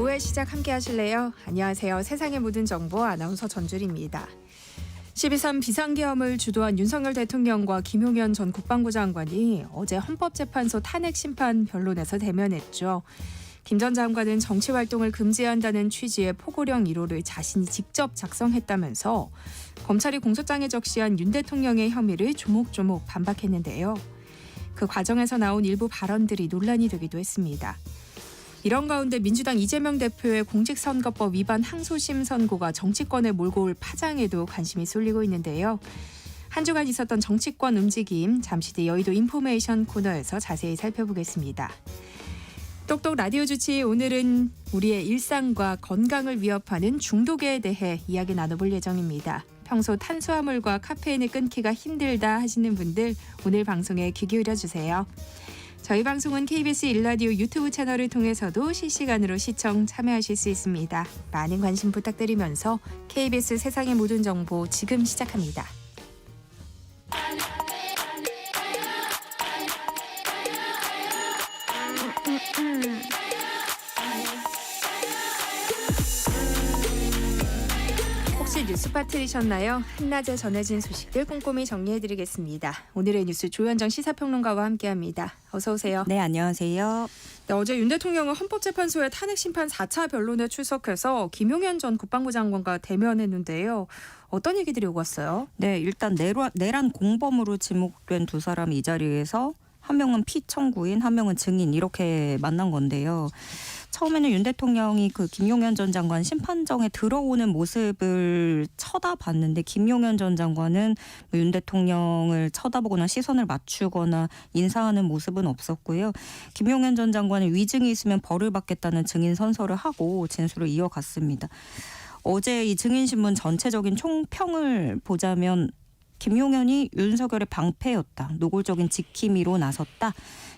2부의 시작 함께 하실래요? 안녕하세요. 세상의 모든 정보 아나운서 전주리입니다. 12.3 비상계엄을 주도한 윤석열 대통령과 김용현 전 국방부 장관이 어제 헌법재판소 탄핵 심판 변론에서 대면했죠. 김 전 장관은 정치활동을 금지한다는 취지의 포고령 1호를 자신이 직접 작성했다면서 검찰이 공소장에 적시한 윤 대통령의 혐의를 조목조목 반박했는데요. 그 과정에서 나온 일부 발언들이 논란이 되기도 했습니다. 이런 가운데 민주당 이재명 대표의 공직선거법 위반 항소심 선고가 정치권에 몰고 올 파장에도 관심이 쏠리고 있는데요. 한 주간 있었던 정치권 움직임 잠시 뒤 여의도 인포메이션 코너에서 자세히 살펴보겠습니다. 똑똑 라디오 주치 오늘은 우리의 일상과 건강을 위협하는 중독에 대해 이야기 나눠볼 예정입니다. 평소 탄수화물과 카페인을 끊기가 힘들다 하시는 분들 오늘 방송에 귀 기울여 주세요. 저희 방송은 KBS 1라디오 유튜브 채널을 통해서도 실시간으로 시청 참여하실 수 있습니다. 많은 관심 부탁드리면서 KBS 세상의 모든 정보 지금 시작합니다. 혹시 뉴스파 틀리셨나요? 한낮에 전해진 소식들 꼼꼼히 정리해드리겠습니다. 오늘의 뉴스 조현정 시사평론가와 함께합니다. 어서 오세요. 네, 안녕하세요. 네, 어제 윤 대통령은 헌법재판소의 탄핵심판 4차 변론에 출석해서 김용현 전 국방부 장관과 대면했는데요. 어떤 얘기들이 오갔어요? 네, 일단 내란 공범으로 지목된 두 사람이 이 자리에서 한 명은 피청구인, 한 명은 증인 이렇게 만난 건데요. 처음에는 윤 대통령이 그 김용현 전 장관 심판정에 들어오는 모습을 쳐다봤는데 김용현 전 장관은 윤 대통령을 쳐다보거나 시선을 맞추거나 인사하는 모습은 없었고요. 김용현 전 장관은 위증이 있으면 벌을 받겠다는 증인 선서를 하고 진술을 이어갔습니다. 어제 이 증인신문 전체적인 총평을 보자면 김용현이 윤석열의 방패였다. 노골적인 지킴이로 나섰다.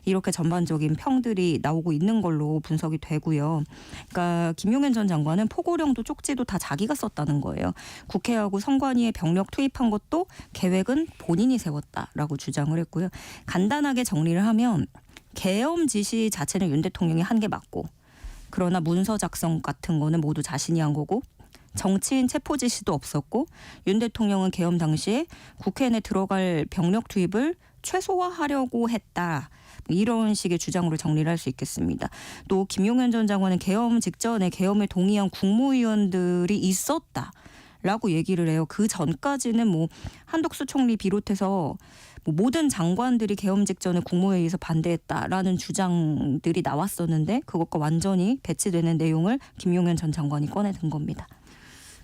이렇게 전반적인 평들이 나오고 있는 걸로 분석이 되고요. 그러니까 김용현 전 장관은 포고령도 쪽지도 다 자기가 썼다는 거예요. 국회하고 선관위에 병력 투입한 것도 계획은 본인이 세웠다라고 주장을 했고요. 간단하게 정리를 하면 계엄 지시 자체는 윤 대통령이 한 게 맞고 그러나 문서 작성 같은 거는 모두 자신이 한 거고 정치인 체포 지시도 없었고 윤 대통령은 계엄 당시에 국회 내 들어갈 병력 투입을 최소화하려고 했다. 이런 식의 주장으로 정리를 할 수 있겠습니다. 또 김용현 전 장관은 계엄 직전에 계엄에 동의한 국무위원들이 있었다라고 얘기를 해요. 그 전까지는 뭐 한덕수 총리 비롯해서 모든 장관들이 계엄 직전에 국무회의에서 반대했다라는 주장들이 나왔었는데 그것과 완전히 배치되는 내용을 김용현 전 장관이 꺼내든 겁니다.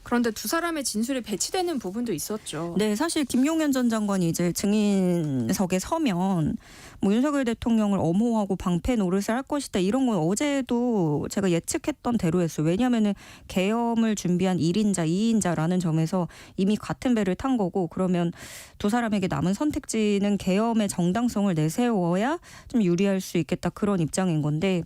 그런데 두 사람의 진술이 배치되는 부분도 있었죠. 네, 사실 김용현 전 장관이 이제 증인석에 서면 뭐 윤석열 대통령을 엄호하고 방패 노릇을 할 것이다 이런 건 어제도 제가 예측했던 대로였어요. 왜냐하면은 계엄을 준비한 1인자, 2인자라는 점에서 이미 같은 배를 탄 거고 그러면 두 사람에게 남은 선택지는 계엄의 정당성을 내세워야 좀 유리할 수 있겠다 그런 입장인 건데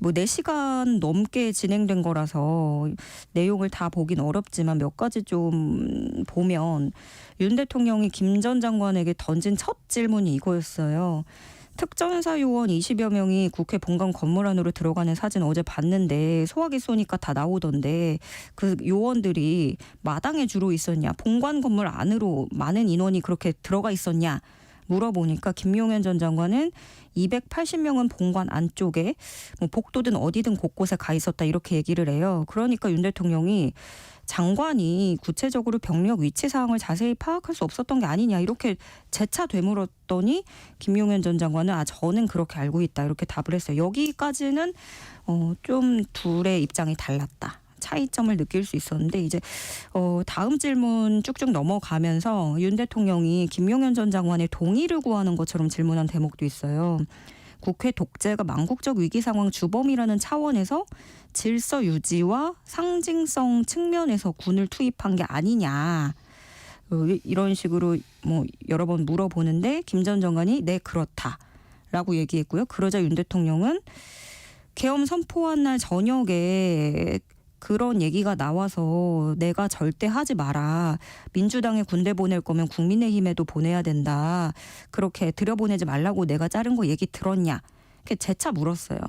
뭐 4시간 넘게 진행된 거라서 내용을 다 보긴 어렵지만 몇 가지 좀 보면 윤 대통령이 김 전 장관에게 던진 첫 질문이 이거였어요. 특전사 요원 20여 명이 국회 본관 건물 안으로 들어가는 사진 어제 봤는데 소화기 쏘니까 다 나오던데 그 요원들이 마당에 주로 있었냐 본관 건물 안으로 많은 인원이 그렇게 들어가 있었냐 물어보니까 김용현 전 장관은 280명은 본관 안쪽에 뭐 복도든 어디든 곳곳에 가 있었다 이렇게 얘기를 해요. 그러니까 윤 대통령이 장관이 구체적으로 병력 위치 사항을 자세히 파악할 수 없었던 게 아니냐 이렇게 재차 되물었더니 김용현 전 장관은 저는 그렇게 알고 있다 이렇게 답을 했어요. 여기까지는 좀 둘의 입장이 달랐다. 차이점을 느낄 수 있었는데 이제 다음 질문 쭉쭉 넘어가면서 윤 대통령이 김용현 전 장관의 동의를 구하는 것처럼 질문한 대목도 있어요. 국회 독재가 망국적 위기 상황 주범이라는 차원에서 질서 유지와 상징성 측면에서 군을 투입한 게 아니냐. 이런 식으로 뭐 여러 번 물어보는데 김 전 장관이 네 그렇다라고 얘기했고요. 그러자 윤 대통령은 계엄 선포한 날 저녁에 그런 얘기가 나와서 내가 절대 하지 마라. 민주당에 군대 보낼 거면 국민의힘에도 보내야 된다. 그렇게 들여보내지 말라고 내가 자른 거 얘기 들었냐. 이렇게 재차 물었어요.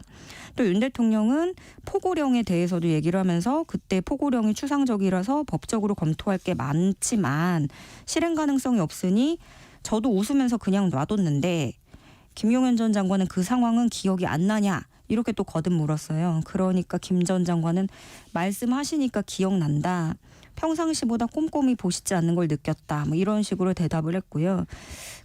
또 윤 대통령은 포고령에 대해서도 얘기를 하면서 그때 포고령이 추상적이라서 법적으로 검토할 게 많지만 실행 가능성이 없으니 저도 웃으면서 그냥 놔뒀는데 김용현 전 장관은 그 상황은 기억이 안 나냐 이렇게 또 거듭 물었어요. 그러니까 김 전 장관은 말씀하시니까 기억난다. 평상시보다 꼼꼼히 보시지 않는 걸 느꼈다. 뭐 이런 식으로 대답을 했고요.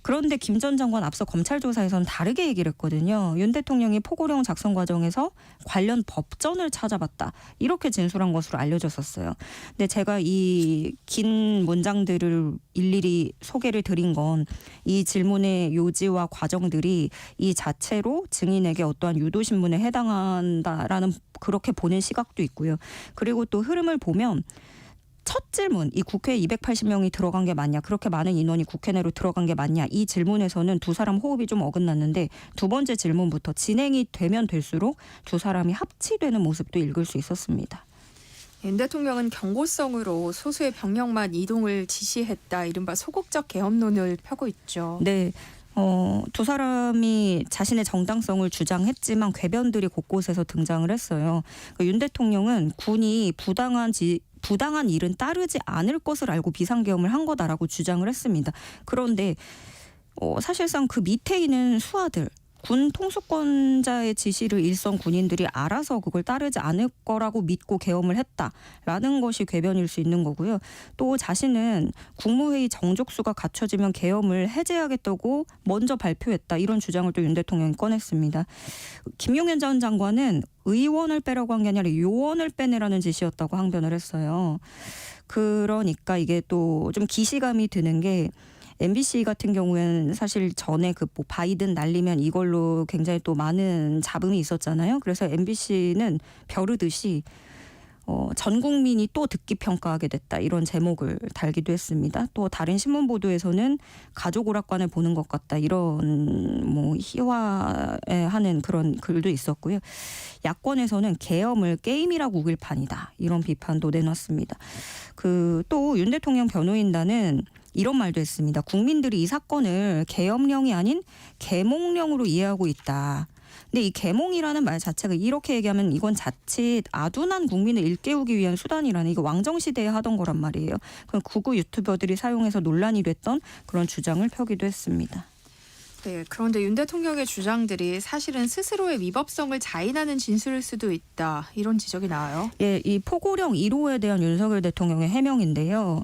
그런데 김 전 장관 앞서 검찰 조사에서는 다르게 얘기를 했거든요. 윤 대통령이 포고령 작성 과정에서 관련 법전을 찾아봤다. 이렇게 진술한 것으로 알려졌었어요. 근데 제가 이 긴 문장들을 일일이 소개를 드린 건 이 질문의 요지와 과정들이 이 자체로 증인에게 어떠한 유도신문에 해당한다라는 그렇게 보는 시각도 있고요. 그리고 또 흐름을 보면 첫 질문, 이 국회에 280명이 들어간 게 맞냐, 그렇게 많은 인원이 국회 내로 들어간 게 맞냐, 이 질문에서는 두 사람 호흡이 좀 어긋났는데 두 번째 질문부터 진행이 되면 될수록 두 사람이 합치되는 모습도 읽을 수 있었습니다. 윤 대통령은 경고성으로 소수의 병력만 이동을 지시했다. 이른바 소극적 계엄론을 펴고 있죠. 네. 두 사람이 자신의 정당성을 주장했지만 궤변들이 곳곳에서 등장을 했어요. 그러니까 윤 대통령은 군이 부당한 일은 따르지 않을 것을 알고 비상계엄을 한 거다라고 주장을 했습니다. 그런데 사실상 그 밑에 있는 수하들, 군 통수권자의 지시를 일선 군인들이 알아서 그걸 따르지 않을 거라고 믿고 계엄을 했다라는 것이 궤변일 수 있는 거고요. 또 자신은 국무회의 정족수가 갖춰지면 계엄을 해제하겠다고 먼저 발표했다. 이런 주장을 또 윤 대통령이 꺼냈습니다. 김용현 전 장관은 의원을 빼라고 한 게 아니라 요원을 빼내라는 지시였다고 항변을 했어요. 그러니까 이게 또 좀 기시감이 드는 게 MBC 같은 경우에는 사실 전에 그 뭐 바이든 날리면 이걸로 굉장히 또 많은 잡음이 있었잖아요. 그래서 MBC는 벼르듯이 전 국민이 또 듣기 평가하게 됐다 이런 제목을 달기도 했습니다. 또 다른 신문 보도에서는 가족 오락관을 보는 것 같다 이런 뭐 희화하는 그런 글도 있었고요. 야권에서는 계엄을 게임이라고 우길 판이다 이런 비판도 내놨습니다. 그 또 윤 대통령 변호인단은 이런 말도 했습니다. 국민들이 이 사건을 계엄령이 아닌 계몽령으로 이해하고 있다. 근데 이 계몽이라는 말 자체가 이렇게 얘기하면 이건 자칫 아둔한 국민을 일깨우기 위한 수단이라는 이거 왕정시대에 하던 거란 말이에요. 그럼 극우 유튜버들이 사용해서 논란이 됐던 그런 주장을 펴기도 했습니다. 네, 그런데 윤 대통령의 주장들이 사실은 스스로의 위법성을 자인하는 진술일 수도 있다. 이런 지적이 나와요. 예, 이 포고령 1호에 대한 윤석열 대통령의 해명인데요.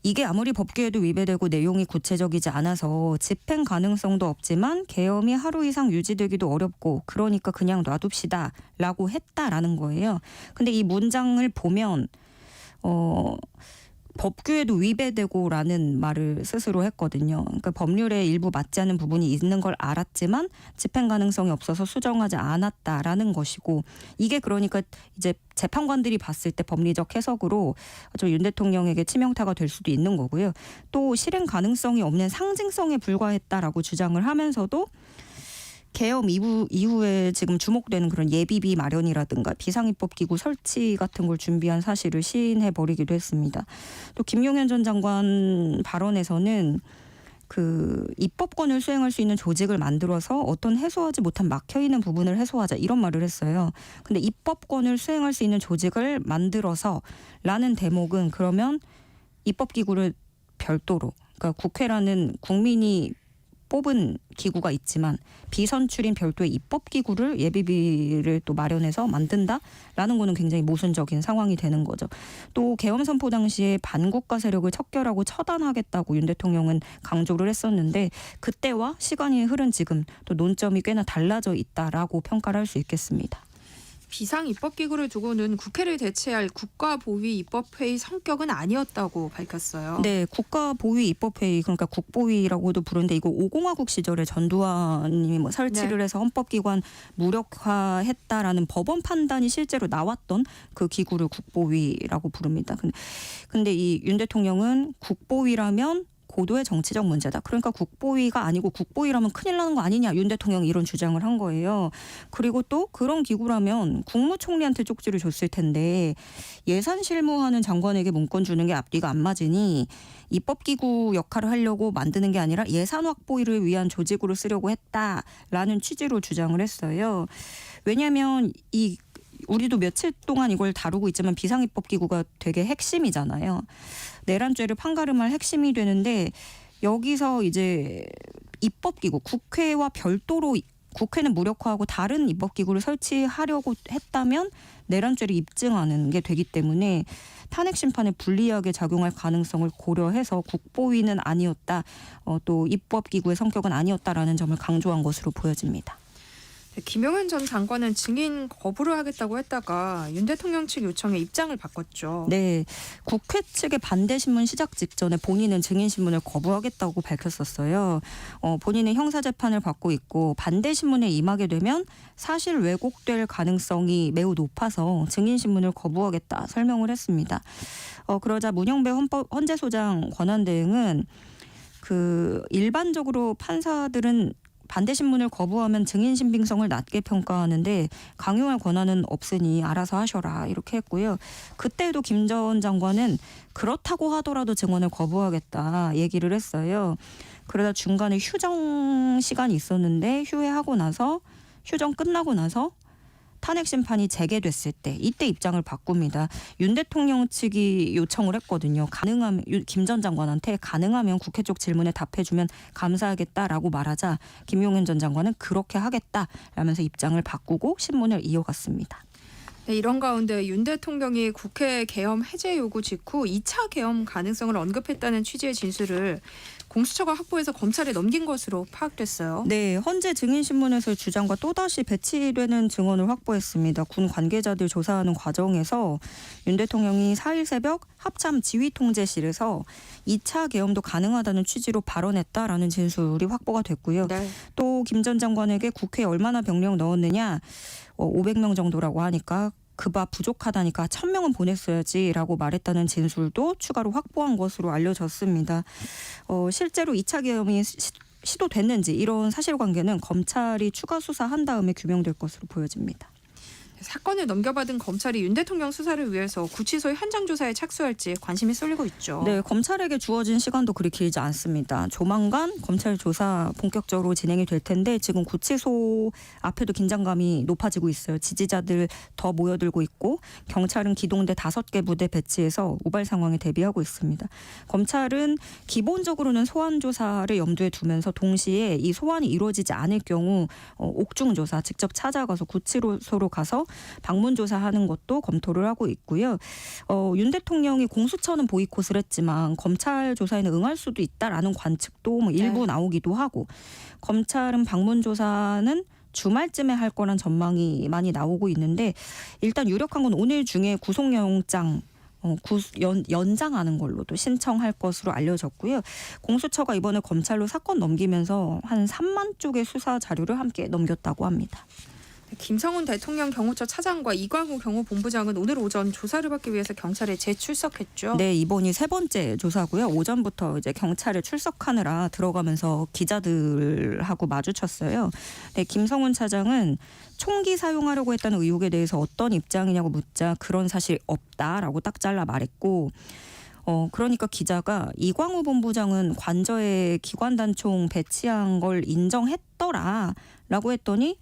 이게 아무리 법규에도 위배되고 내용이 구체적이지 않아서 집행 가능성도 없지만 계엄이 하루 이상 유지되기도 어렵고 그러니까 그냥 놔둡시다 라고 했다라는 거예요. 근데 이 문장을 보면 법규에도 위배되고라는 말을 스스로 했거든요. 그러니까 법률에 일부 맞지 않는 부분이 있는 걸 알았지만 집행 가능성이 없어서 수정하지 않았다라는 것이고 이게 그러니까 이제 재판관들이 봤을 때 법리적 해석으로 좀 윤 대통령에게 치명타가 될 수도 있는 거고요. 또 실행 가능성이 없는 상징성에 불과했다라고 주장을 하면서도 계엄 이후에 지금 주목되는 그런 예비비 마련이라든가 비상입법기구 설치 같은 걸 준비한 사실을 시인해버리기도 했습니다. 또 김용현 전 장관 발언에서는 그 입법권을 수행할 수 있는 조직을 만들어서 어떤 해소하지 못한 막혀있는 부분을 해소하자 이런 말을 했어요. 근데 입법권을 수행할 수 있는 조직을 만들어서 라는 대목은 그러면 입법기구를 별도로 그러니까 국회라는 국민이 뽑은 기구가 있지만 비선출인 별도의 입법기구를 예비비를 또 마련해서 만든다라는 거는 굉장히 모순적인 상황이 되는 거죠. 또 계엄 선포 당시에 반국가 세력을 척결하고 처단하겠다고 윤 대통령은 강조를 했었는데 그때와 시간이 흐른 지금 또 논점이 꽤나 달라져 있다라고 평가를 할 수 있겠습니다. 비상입법기구를 두고는 국회를 대체할 국가보위 입법회의 성격은 아니었다고 밝혔어요. 네, 국가보위 입법회의 그러니까 국보위라고도 부르는데 이거 5공화국 시절에 전두환이 뭐 설치를 해서 헌법기관 무력화했다라는 법원 판단이 실제로 나왔던 그 기구를 국보위라고 부릅니다. 근데 이 윤 대통령은 국보위라면 고도의 정치적 문제다. 그러니까 국보위가 아니고 국보위라면 큰일 나는 거 아니냐. 윤 대통령이 이런 주장을 한 거예요. 그리고 또 그런 기구라면 국무총리한테 쪽지를 줬을 텐데 예산 실무하는 장관에게 문건 주는 게 앞뒤가 안 맞으니 입법기구 역할을 하려고 만드는 게 아니라 예산 확보를 위한 조직으로 쓰려고 했다라는 취지로 주장을 했어요. 왜냐하면 우리도 며칠 동안 이걸 다루고 있지만 비상입법기구가 되게 핵심이잖아요. 내란죄를 판가름할 핵심이 되는데 여기서 이제 입법기구, 국회와 별도로 국회는 무력화하고 다른 입법기구를 설치하려고 했다면 내란죄를 입증하는 게 되기 때문에 탄핵 심판에 불리하게 작용할 가능성을 고려해서 국보위는 아니었다. 또 입법기구의 성격은 아니었다라는 점을 강조한 것으로 보여집니다. 김용현 전 장관은 증인 거부를 하겠다고 했다가 윤 대통령 측 요청에 입장을 바꿨죠. 네, 국회 측의 반대 신문 시작 직전에 본인은 증인 신문을 거부하겠다고 밝혔었어요. 본인은 형사 재판을 받고 있고 반대 신문에 임하게 되면 사실 왜곡될 가능성이 매우 높아서 증인 신문을 거부하겠다 설명을 했습니다. 그러자 문영배 헌재소장 권한대행은 일반적으로 판사들은 반대 신문을 거부하면 증인 신빙성을 낮게 평가하는데 강요할 권한은 없으니 알아서 하셔라 이렇게 했고요. 그때도 김 전 장관은 그렇다고 하더라도 증언을 거부하겠다 얘기를 했어요. 그러다 중간에 휴정 시간이 있었는데 휴정 끝나고 나서 탄핵 심판이 재개됐을 때 이때 입장을 바꿉니다. 윤 대통령 측이 요청을 했거든요. 가능하면 김 전 장관한테 가능하면 국회 쪽 질문에 답해주면 감사하겠다라고 말하자 김용현 전 장관은 그렇게 하겠다라면서 입장을 바꾸고 신문을 이어갔습니다. 네, 이런 가운데 윤 대통령이 국회 계엄 해제 요구 직후 2차 계엄 가능성을 언급했다는 취지의 진술을 공수처가 확보해서 검찰에 넘긴 것으로 파악됐어요. 네, 헌재 증인신문에서의 주장과 또다시 배치되는 증언을 확보했습니다. 군 관계자들 조사하는 과정에서 윤 대통령이 4일 새벽 합참 지휘통제실에서 2차 계엄도 가능하다는 취지로 발언했다라는 진술이 확보가 됐고요. 네. 또 김 전 장관에게 국회에 얼마나 병력 넣었느냐 500명 정도라고 하니까 그바 부족하다니까 1000명은 보냈어야지라고 말했다는 진술도 추가로 확보한 것으로 알려졌습니다. 실제로 2차 계엄이 시도됐는지 이런 사실관계는 검찰이 추가 수사한 다음에 규명될 것으로 보여집니다. 사건을 넘겨받은 검찰이 윤 대통령 수사를 위해서 구치소의 현장 조사에 착수할지 관심이 쏠리고 있죠. 네, 검찰에게 주어진 시간도 그리 길지 않습니다. 조만간 검찰 조사 본격적으로 진행이 될 텐데 지금 구치소 앞에도 긴장감이 높아지고 있어요. 지지자들 더 모여들고 있고 경찰은 기동대 5개 부대 배치해서 우발 상황에 대비하고 있습니다. 검찰은 기본적으로는 소환 조사를 염두에 두면서 동시에 이 소환이 이루어지지 않을 경우 옥중 조사 직접 찾아가서 구치소로 가서 방문 조사하는 것도 검토를 하고 있고요. 윤 대통령이 공수처는 보이콧을 했지만 검찰 조사에는 응할 수도 있다라는 관측도 일부 나오기도 하고 검찰은 방문 조사는 주말쯤에 할 거란 전망이 많이 나오고 있는데 일단 유력한 건 오늘 중에 구속영장 연장하는 걸로도 신청할 것으로 알려졌고요. 공수처가 이번에 검찰로 사건 넘기면서 한 3만 쪽의 수사 자료를 함께 넘겼다고 합니다. 김성훈 대통령 경호처 차장과 이광우 경호본부장은 오늘 오전 조사를 받기 위해서 경찰에 재출석했죠. 네, 이번이 3번째 조사고요. 오전부터 이제 경찰에 출석하느라 들어가면서 기자들하고 마주쳤어요. 네, 김성훈 차장은 총기 사용하려고 했다는 의혹에 대해서 어떤 입장이냐고 묻자 그런 사실 없다라고 딱 잘라 말했고 그러니까 기자가 이광우 본부장은 관저에 기관단총 배치한 걸 인정했더라라고 했더니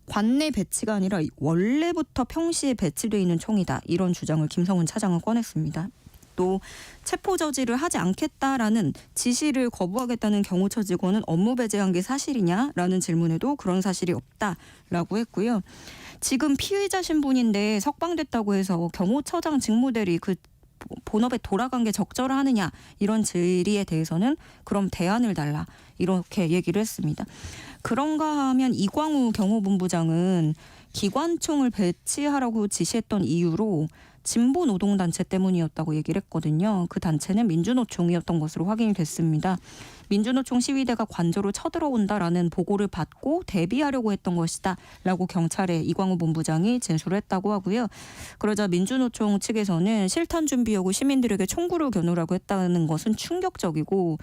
관내 배치가 아니라 원래부터 평시에 배치돼 있는 총이다. 이런 주장을 김성훈 차장은 꺼냈습니다. 또 체포 저지를 하지 않겠다라는 지시를 거부하겠다는 경호처 직원은 업무 배제한 게 사실이냐라는 질문에도 그런 사실이 없다라고 했고요. 지금 피의자 신분인데 석방됐다고 해서 경호처장 직무대리 그 본업에 돌아간 게 적절하느냐 이런 질의에 대해서는 그럼 대안을 달라 이렇게 얘기를 했습니다. 그런가 하면 이광우 경호본부장은 기관총을 배치하라고 지시했던 이유로 진보 노동단체 때문이었다고 얘기를 했거든요. 그 단체는 민주노총이었던 것으로 확인이 됐습니다. 민주노총 시위대가 관저로 쳐들어온다라는 보고를 받고 대비하려고 했던 것이다 라고 경찰에 이광호 본부장이 진술을 했다고 하고요. 그러자 민주노총 측에서는 실탄 준비 여부 시민들에게 총구를 겨누라고 했다는 것은 충격적이고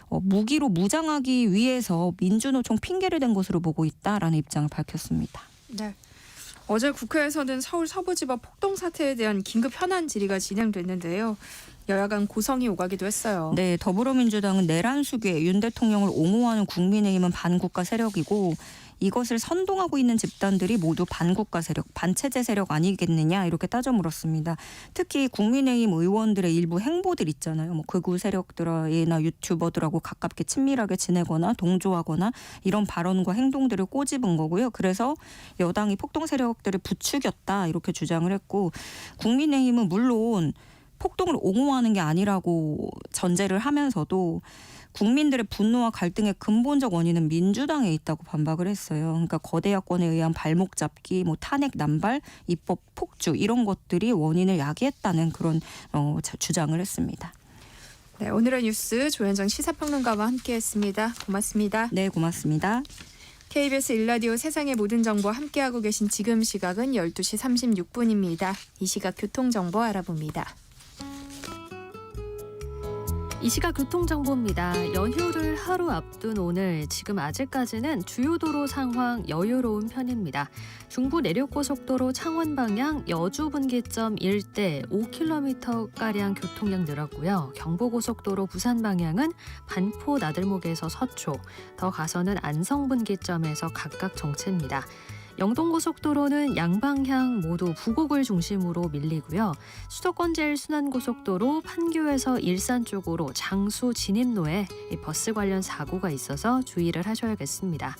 무기로 무장하기 위해서 민주노총 핑계를 댄 것으로 보고 있다라는 입장을 밝혔습니다. 네. 어제 국회에서는 서울 서부지법 폭동 사태에 대한 긴급 현안 질의가 진행됐는데요. 여야 간 고성이 오가기도 했어요. 네, 더불어민주당은 내란 수괴, 윤 대통령을 옹호하는 국민의힘은 반국가 세력이고 이것을 선동하고 있는 집단들이 모두 반국가 세력, 반체제 세력 아니겠느냐 이렇게 따져 물었습니다. 특히 국민의힘 의원들의 일부 행보들 있잖아요. 뭐 극우 세력들이나 유튜버들하고 가깝게 친밀하게 지내거나 동조하거나 이런 발언과 행동들을 꼬집은 거고요. 그래서 여당이 폭동 세력들을 부추겼다 이렇게 주장을 했고 국민의힘은 물론 폭동을 옹호하는 게 아니라고 전제를 하면서도 국민들의 분노와 갈등의 근본적 원인은 민주당에 있다고 반박을 했어요. 그러니까 거대 야권에 의한 발목 잡기, 뭐 탄핵 남발, 입법 폭주 이런 것들이 원인을 야기했다는 그런 주장을 했습니다. 네, 오늘의 뉴스 조현정 시사평론가와 함께했습니다. 고맙습니다. 네, 고맙습니다. KBS 1라디오 세상의 모든 정보 함께하고 계신 지금 시각은 12시 36분입니다. 이 시각 교통정보 알아봅니다. 이 시각 교통정보입니다. 연휴를 하루 앞둔 오늘 지금 아직까지는 주요 도로 상황 여유로운 편입니다. 중부 내륙고속도로 창원 방향 여주 분기점 일대 5km가량 교통량 늘었고요. 경부고속도로 부산 방향은 반포 나들목에서 서초, 더 가서는 안성 분기점에서 각각 정체입니다. 영동고속도로는 양방향 모두 부곡을 중심으로 밀리고요. 수도권 제일순환고속도로 판교에서 일산 쪽으로 장수 진입로에 버스 관련 사고가 있어서 주의를 하셔야겠습니다.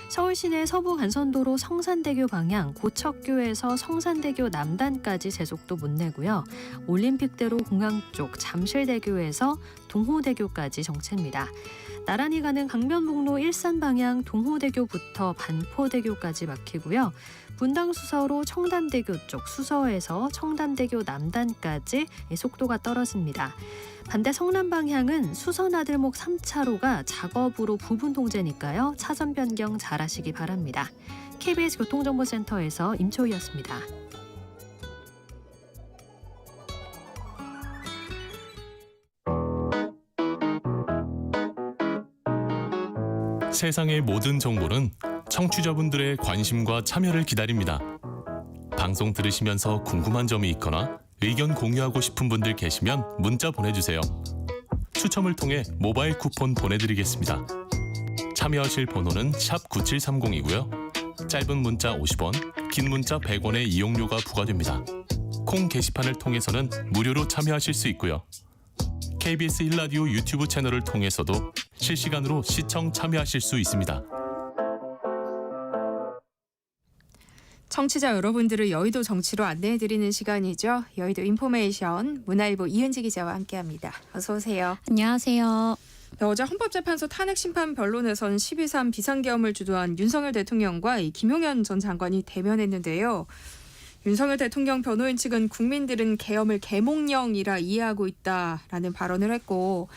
서울 시내 서부 간선도로 성산대교 방향 고척교에서 성산대교 남단까지 제속도 못 내고요. 올림픽대로 공항 쪽 잠실대교에서 동호대교까지 정체입니다. 나란히 가는 강변북로 일산 방향 동호대교부터 반포대교까지 막히고요. 분당 수서로 청담대교 쪽 수서에서 청담대교 남단까지 속도가 떨어집니다. 반대 성남 방향은 수서나들목 3차로가 작업으로 부분 통제니까요. 차선 변경 잘하시기 바랍니다. KBS 교통정보센터에서 임초희였습니다. 세상의 모든 정보는 청취자분들의 관심과 참여를 기다립니다. 방송 들으시면서 궁금한 점이 있거나 의견 공유하고 싶은 분들 계시면 문자 보내주세요. 추첨을 통해 모바일 쿠폰 보내드리겠습니다. 참여하실 번호는 샵 9730이고요. 짧은 문자 50원, 긴 문자 100원의 이용료가 부과됩니다. 콩 게시판을 통해서는 무료로 참여하실 수 있고요. KBS 1라디오 유튜브 채널을 통해서도 실시간으로 시청 참여하실 수 있습니다. 청취자 여러분들을 여의도 정치로 안내해드리는 시간이죠. 여의도 인포메이션 문화일보 이은지 기자와 함께합니다. 어서 오세요. 안녕하세요. 네, 어제 헌법재판소 탄핵심판 변론에서는 12.3 비상계엄을 주도한 윤석열 대통령과 김용현 전 장관이 대면했는데요. 윤석열 대통령 변호인 측은 국민들은 계엄을 계몽령이라 이해하고 있다라는 발언을 했고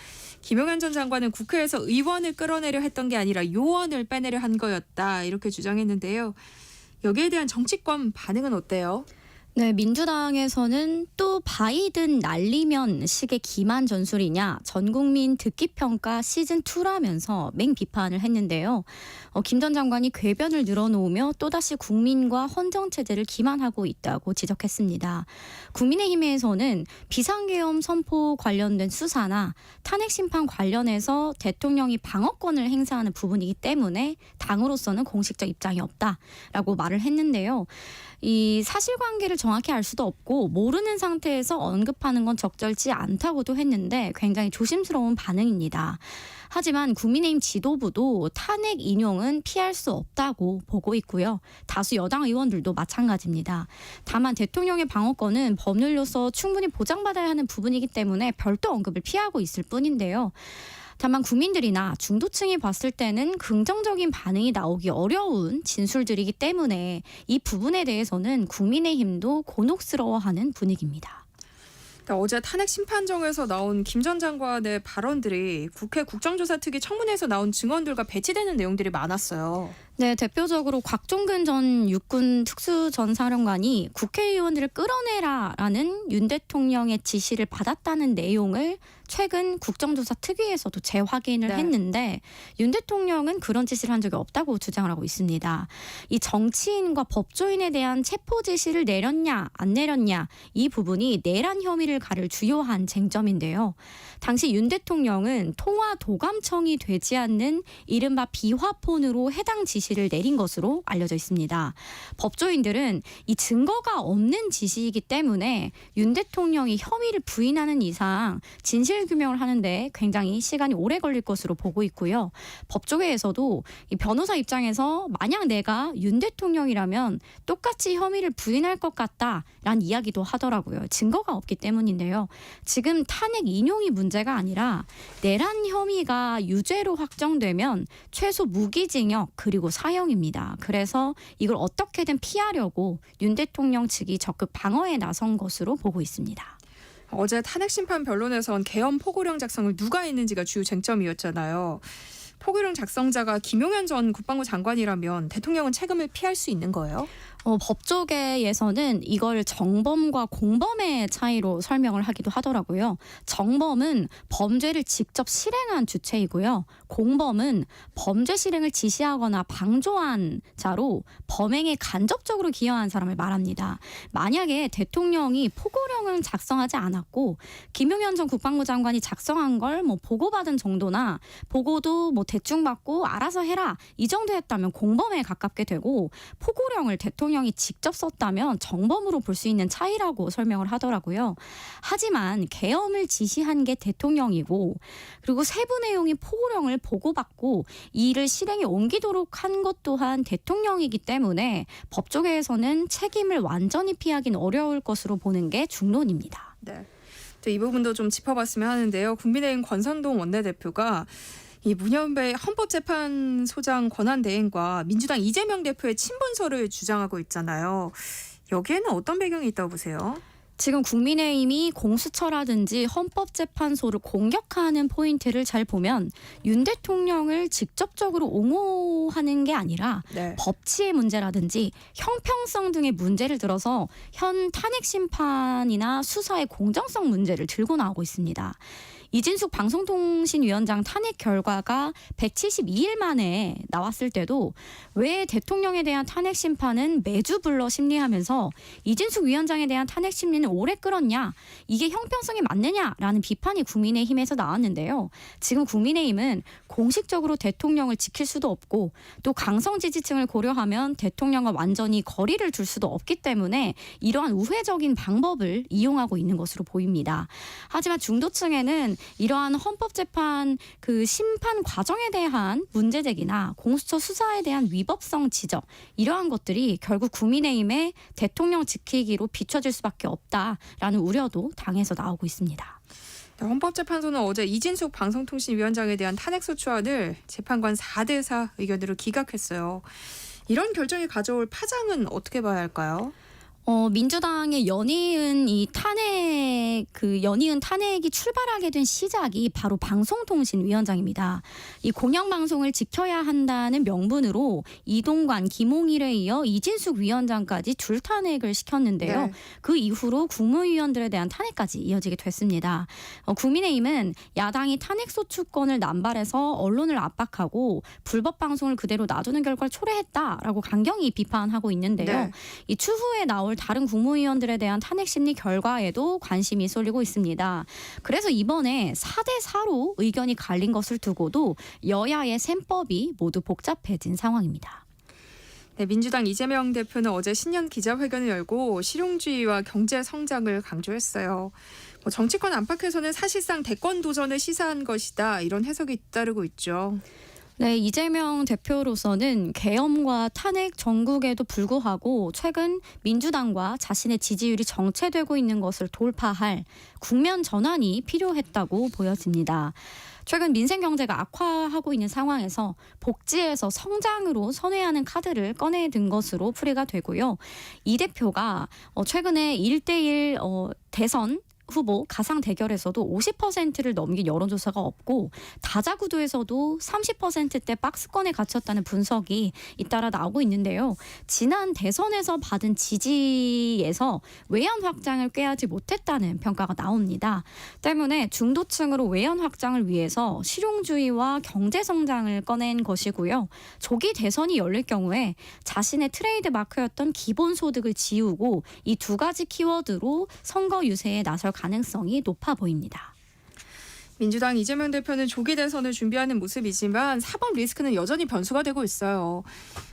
김용현 전 장관은 국회에서 의원을 끌어내려 했던 게 아니라 요원을 빼내려 한 거였다 이렇게 주장했는데요. 여기에 대한 정치권 반응은 어때요? 네, 민주당에서는 또 바이든 날리면 식의 기만 전술이냐 전국민 듣기평가 시즌2라면서 맹비판을 했는데요. 김 전 장관이 궤변을 늘어놓으며 또다시 국민과 헌정체제를 기만하고 있다고 지적했습니다. 국민의힘에서는 비상계엄 선포 관련된 수사나 탄핵심판 관련해서 대통령이 방어권을 행사하는 부분이기 때문에 당으로서는 공식적 입장이 없다라고 말을 했는데요. 이 사실관계를 정확히 알 수도 없고 모르는 상태에서 언급하는 건 적절치 않다고도 했는데 굉장히 조심스러운 반응입니다. 하지만 국민의힘 지도부도 탄핵 인용은 피할 수 없다고 보고 있고요. 다수 여당 의원들도 마찬가지입니다. 다만 대통령의 방어권은 법률로서 충분히 보장받아야 하는 부분이기 때문에 별도 언급을 피하고 있을 뿐인데요. 다만 국민들이나 중도층이 봤을 때는 긍정적인 반응이 나오기 어려운 진술들이기 때문에 이 부분에 대해서는 국민의힘도 곤혹스러워하는 분위기입니다. 어제 탄핵 심판정에서 나온 김 전 장관의 발언들이 국회 국정조사특위 청문회에서 나온 증언들과 배치되는 내용들이 많았어요. 네, 대표적으로 곽종근 전 육군 특수전사령관이 국회의원들을 끌어내라라는 윤 대통령의 지시를 받았다는 내용을 최근 국정조사 특위에서도 재확인을 네. 했는데 윤 대통령은 그런 지시를 한 적이 없다고 주장을 하고 있습니다. 이 정치인과 법조인에 대한 체포 지시를 내렸냐 안 내렸냐 이 부분이 내란 혐의를 가를 주요한 쟁점인데요. 당시 윤 대통령은 통화 도감청이 되지 않는 이른바 비화폰으로 해당 지시를 내린 것으로 알려져 있습니다. 법조인들은 이 증거가 없는 지시이기 때문에 윤 대통령이 혐의를 부인하는 이상 진실 규명을 하는데 굉장히 시간이 오래 걸릴 것으로 보고 있고요. 법조계에서도 이 변호사 입장에서 만약 내가 윤 대통령이라면 똑같이 혐의를 부인할 것 같다라는 이야기도 하더라고요. 증거가 없기 때문인데요. 지금 탄핵 인용이 문제가 아니라 내란 혐의가 유죄로 확정되면 최소 무기징역 그리고 사형입니다. 그래서 이걸 어떻게든 피하려고 윤 대통령 측이 적극 방어에 나선 것으로 보고 있습니다. 어제 탄핵 심판 변론에선 계엄 포고령 작성을 누가 했는지가 주요 쟁점이었잖아요. 포고령 작성자가 김용현 전 국방부 장관이라면 대통령은 책임을 피할 수 있는 거예요? 법조계에서는 이걸 정범과 공범의 차이로 설명을 하기도 하더라고요. 정범은 범죄를 직접 실행한 주체이고요. 공범은 범죄 실행을 지시하거나 방조한 자로 범행에 간접적으로 기여한 사람을 말합니다. 만약에 대통령이 포고령을 작성하지 않았고 김용현 전 국방부 장관이 작성한 걸 보고받은 정도나 보고도 대충 받고 알아서 해라 이 정도였다면 공범에 가깝게 되고 포고령을 대통령이 직접 썼다면 정범으로 볼 수 있는 차이라고 설명을 하더라고요. 하지만 계엄을 지시한 게 대통령이고 그리고 세부 내용인 포고령을 보고받고 이 일을 실행에 옮기도록 한 것 또한 대통령이기 때문에 법조계에서는 책임을 완전히 피하기는 어려울 것으로 보는 게 중론입니다. 네. 이 부분도 좀 짚어봤으면 하는데요. 국민의힘 권선동 원내대표가 이 문현배 헌법재판소장 권한대행과 민주당 이재명 대표의 친분설을 주장하고 있잖아요. 여기에는 어떤 배경이 있다고 보세요? 지금 국민의힘이 공수처라든지 헌법재판소를 공격하는 포인트를 잘 보면 윤 대통령을 직접적으로 옹호하는 게 아니라 네. 법치의 문제라든지 형평성 등의 문제를 들어서 현 탄핵 심판이나 수사의 공정성 문제를 들고 나오고 있습니다. 이진숙 방송통신위원장 탄핵 결과가 172일 만에 나왔을 때도 왜 대통령에 대한 탄핵 심판은 매주 불러 심리하면서 이진숙 위원장에 대한 탄핵 심리는 오래 끌었냐 이게 형평성이 맞느냐라는 비판이 국민의힘에서 나왔는데요. 지금 국민의힘은 공식적으로 대통령을 지킬 수도 없고 또 강성 지지층을 고려하면 대통령과 완전히 거리를 둘 수도 없기 때문에 이러한 우회적인 방법을 이용하고 있는 것으로 보입니다. 하지만 중도층에는 이러한 헌법재판 그 심판 과정에 대한 문제제기나 공수처 수사에 대한 위법성 지적 이러한 것들이 결국 국민의힘의 대통령 지키기로 비춰질 수밖에 없다라는 우려도 당에서 나오고 있습니다. 헌법재판소는 어제 이진숙 방송통신위원장에 대한 탄핵소추안을 재판관 4대4 의견으로 기각했어요. 이런 결정이 가져올 파장은 어떻게 봐야 할까요? 민주당의 연이은 연이은 탄핵이 출발하게 된 시작이 바로 방송통신위원장입니다. 이 공영방송을 지켜야 한다는 명분으로 이동관, 김홍일에 이어 이진숙 위원장까지 줄탄핵을 시켰는데요. 네. 그 이후로 국무위원들에 대한 탄핵까지 이어지게 됐습니다. 국민의힘은 야당이 탄핵소추권을 남발해서 언론을 압박하고 불법 방송을 그대로 놔두는 결과를 초래했다라고 강경히 비판하고 있는데요. 네. 이 추후에 나올 다른 국무위원들에 대한 탄핵 심리 결과에도 관심이 쏠리고 있습니다. 그래서 이번에 4대4로 의견이 갈린 것을 두고도 여야의 셈법이 모두 복잡해진 상황입니다. 네, 민주당 이재명 대표는 어제 신년 기자회견을 열고 실용주의와 경제 성장을 강조했어요. 정치권 안팎에서는 사실상 대권 도전을 시사한 것이다 이런 해석이 잇따르고 있죠. 네, 이재명 대표로서는 계엄과 탄핵 정국에도 불구하고 최근 민주당과 자신의 지지율이 정체되고 있는 것을 돌파할 국면 전환이 필요했다고 보여집니다. 최근 민생 경제가 악화하고 있는 상황에서 복지에서 성장으로 선회하는 카드를 꺼내든 것으로 풀이가 되고요. 이 대표가 최근에 1대1 대선 후보 가상 대결에서도 50%를 넘긴 여론조사가 없고 다자구도에서도 30%대 박스권에 갇혔다는 분석이 잇따라 나오고 있는데요. 지난 대선에서 받은 지지에서 외연 확장을 꾀하지 못했다는 평가가 나옵니다. 때문에 중도층으로 외연 확장을 위해서 실용주의와 경제 성장을 꺼낸 것이고요. 조기 대선이 열릴 경우에 자신의 트레이드 마크였던 기본소득을 지우고 이 두 가지 키워드로 선거 유세에 나설 가능성이 높아 보입니다. 민주당 이재명 대표는 조기 대선을 준비하는 모습이지만 사법 리스크는 여전히 변수가 되고 있어요.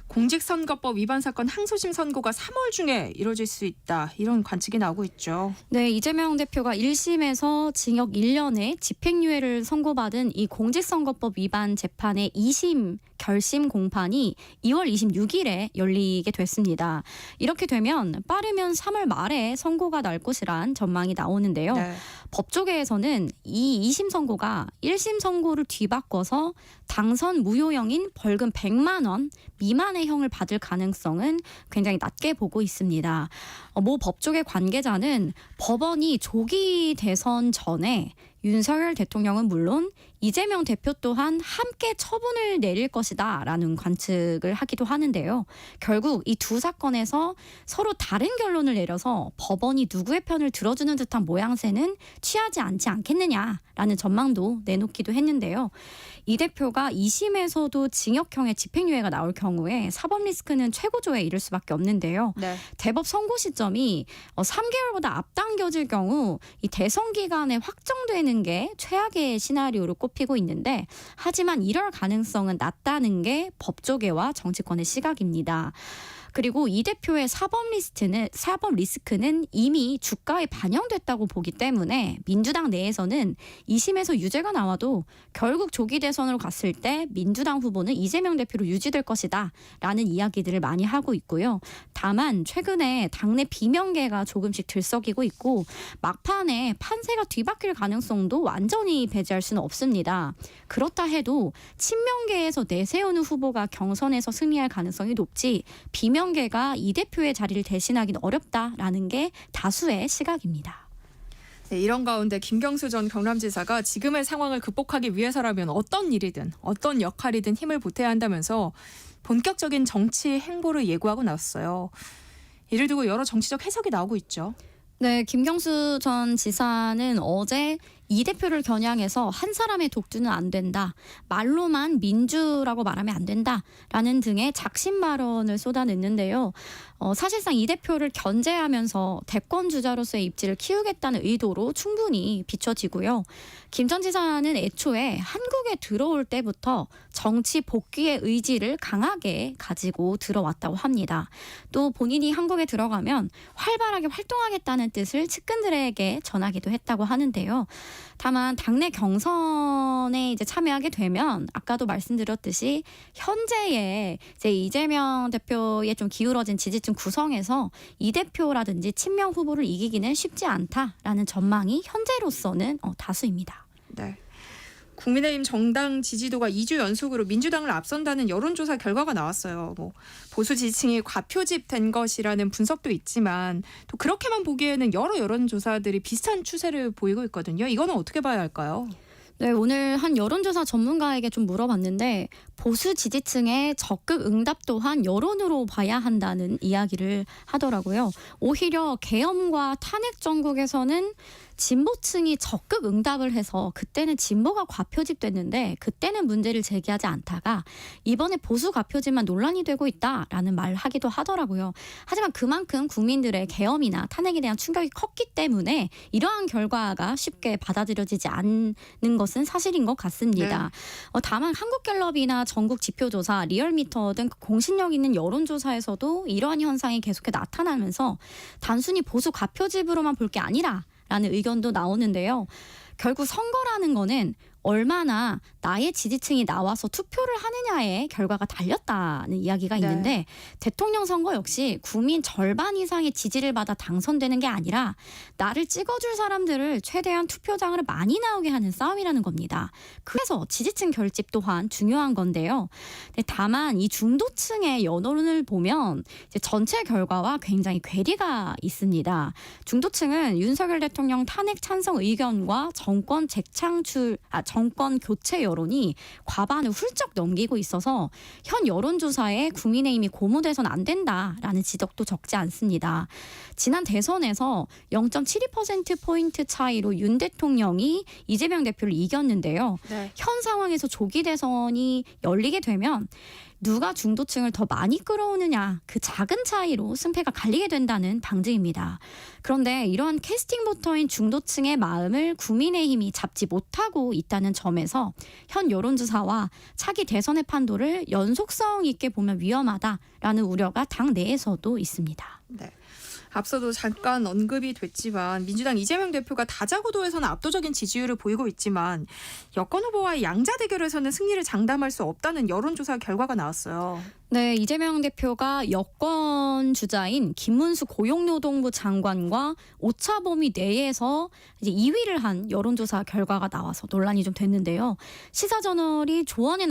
공직선거법 위반 사건 항소심 선고가 3월 중에 이뤄질 수 있다. 이런 관측이 나오고 있죠. 네, 이재명 대표가 1심에서 징역 1년에 집행유예를 선고받은 이 공직선거법 위반 재판의 2심 결심 공판이 2월 26일에 열리게 됐습니다. 이렇게 되면 빠르면 3월 말에 선고가 날 것이란 전망이 나오는데요. 네. 법조계에서는 이 2심 선고가 1심 선고를 뒤바꿔서 당선 무효형인 벌금 100만 원 미만의 형을 받을 가능성은 굉장히 낮게 보고 있습니다. 모 법조계 관계자는 법원이 조기 대선 전에 윤석열 대통령은 물론 이재명 대표 또한 함께 처분을 내릴 것이다라는 관측을 하기도 하는데요. 결국 이 두 사건에서 서로 다른 결론을 내려서 법원이 누구의 편을 들어주는 듯한 모양새는 취하지 않지 않겠느냐라는 전망도 내놓기도 했는데요. 이 대표가 2심에서도 징역형의 집행유예가 나올 경우에 사법 리스크는 최고조에 이를 수밖에 없는데요. 네. 대법 선고 시점이 3개월보다 앞당겨질 경우 이 대선 기간에 확정되는 게 최악의 시나리오로 꼽히고 있는데 하지만 이럴 가능성은 낮다는 게 법조계와 정치권의 시각입니다. 그리고 이 대표의 사법 리스크는 이미 주가에 반영됐다고 보기 때문에 민주당 내에서는 2심에서 유죄가 나와도 결국 조기 대선으로 갔을 때 민주당 후보는 이재명 대표로 유지될 것이다 라는 이야기들을 많이 하고 있고요. 다만 최근에 당내 비명계가 조금씩 들썩이고 있고 막판에 판세가 뒤바뀔 가능성도 완전히 배제할 수는 없습니다. 그렇다 해도 친명계에서 내세우는 후보가 경선에서 승리할 가능성이 높지 비명계가 이 대표의 자리를 대신하기는 어렵다라는 게 다수의 시각입니다. 네, 이런 가운데 김경수 전 경남지사가 지금의 상황을 극복하기 위해서라면 어떤 일이든 어떤 역할이든 힘을 보태야 한다면서 본격적인 정치 행보를 예고하고 나왔어요. 이를 두고 여러 정치적 해석이 나오고 있죠. 네, 김경수 전 지사는 어제 이 대표를 겨냥해서 한 사람의 독주는 안 된다. 말로만 민주라고 말하면 안 된다라는 등의 작심 발언을 쏟아냈는데요. 사실상 이 대표를 견제하면서 대권 주자로서의 입지를 키우겠다는 의도로 충분히 비춰지고요. 김 전 지사는 애초에 한국에 들어올 때부터 정치 복귀의 의지를 강하게 가지고 들어왔다고 합니다. 또 본인이 한국에 들어가면 활발하게 활동하겠다는 뜻을 측근들에게 전하기도 했다고 하는데요. 다만 당내 경선에 이제 참여하게 되면 아까도 말씀드렸듯이 현재의 이제 이재명 대표의 좀 기울어진 지지층 구성에서 이 대표라든지 친명 후보를 이기기는 쉽지 않다라는 전망이 현재로서는 다수입니다. 네. 국민의힘 정당 지지도가 2주 연속으로 민주당을 앞선다는 여론조사 결과가 나왔어요. 보수 지지층이 과표집된 것이라는 분석도 있지만 또 그렇게만 보기에는 여러 여론조사들이 비슷한 추세를 보이고 있거든요. 이거는 어떻게 봐야 할까요? 네, 오늘 한 여론조사 전문가에게 좀 물어봤는데 보수 지지층의 적극 응답 또한 여론으로 봐야 한다는 이야기를 하더라고요. 오히려 계엄과 탄핵 정국에서는 진보층이 적극 응답을 해서 그때는 진보가 과표집됐는데 그때는 문제를 제기하지 않다가 이번에 보수 과표집만 논란이 되고 있다라는 말을 하기도 하더라고요. 하지만 그만큼 국민들의 계엄이나 탄핵에 대한 충격이 컸기 때문에 이러한 결과가 쉽게 받아들여지지 않는 것은 사실인 것 같습니다. 네. 다만 한국갤럽이나 전국 지표조사, 리얼미터 등 공신력 있는 여론조사에서도 이러한 현상이 계속해 나타나면서 단순히 보수 과표집으로만 볼 게 아니라 라는 의견도 나오는데요. 결국 선거라는 거는 얼마나 나의 지지층이 나와서 투표를 하느냐의 결과가 달렸다는 이야기가 네. 있는데 대통령 선거 역시 국민 절반 이상의 지지를 받아 당선되는 게 아니라 나를 찍어줄 사람들을 최대한 투표장을 많이 나오게 하는 싸움이라는 겁니다. 그래서 지지층 결집 또한 중요한 건데요. 다만 이 중도층의 여론을 보면 이제 전체 결과와 굉장히 괴리가 있습니다. 중도층은 윤석열 대통령 탄핵 찬성 의견과 정권 교체 여론이 과반을 훌쩍 넘기고 있어서 현 여론조사에 국민의힘이 고무돼서는 안 된다라는 지적도 적지 않습니다. 지난 대선에서 0.72%포인트 차이로 윤 대통령이 이재명 대표를 이겼는데요. 네. 현 상황에서 조기 대선이 열리게 되면 누가 중도층을 더 많이 끌어오느냐 그 작은 차이로 승패가 갈리게 된다는 방증입니다. 그런데 이러한 캐스팅 보터인 중도층의 마음을 국민의힘이 잡지 못하고 있다는 점에서 현 여론조사와 차기 대선의 판도를 연속성 있게 보면 위험하다라는 우려가 당 내에서도 있습니다. 네. 앞서도 잠깐 언급이 됐지만 민주당 이재명 대표가 다자구도에서는 압도적인 지지율을 보이고 있지만 여권 후보와의 양자 대결에서는 승리를 장담할 수 없다는 여론조사 결과가 나왔어요. 네, 이재명 대표가 여권 주자인 김문수 고용노동부 장관과 오차범위 내에서 이제 2위를 한 여론조사 결과가 나와서 논란이 좀 됐는데요. 시사저널이 조언의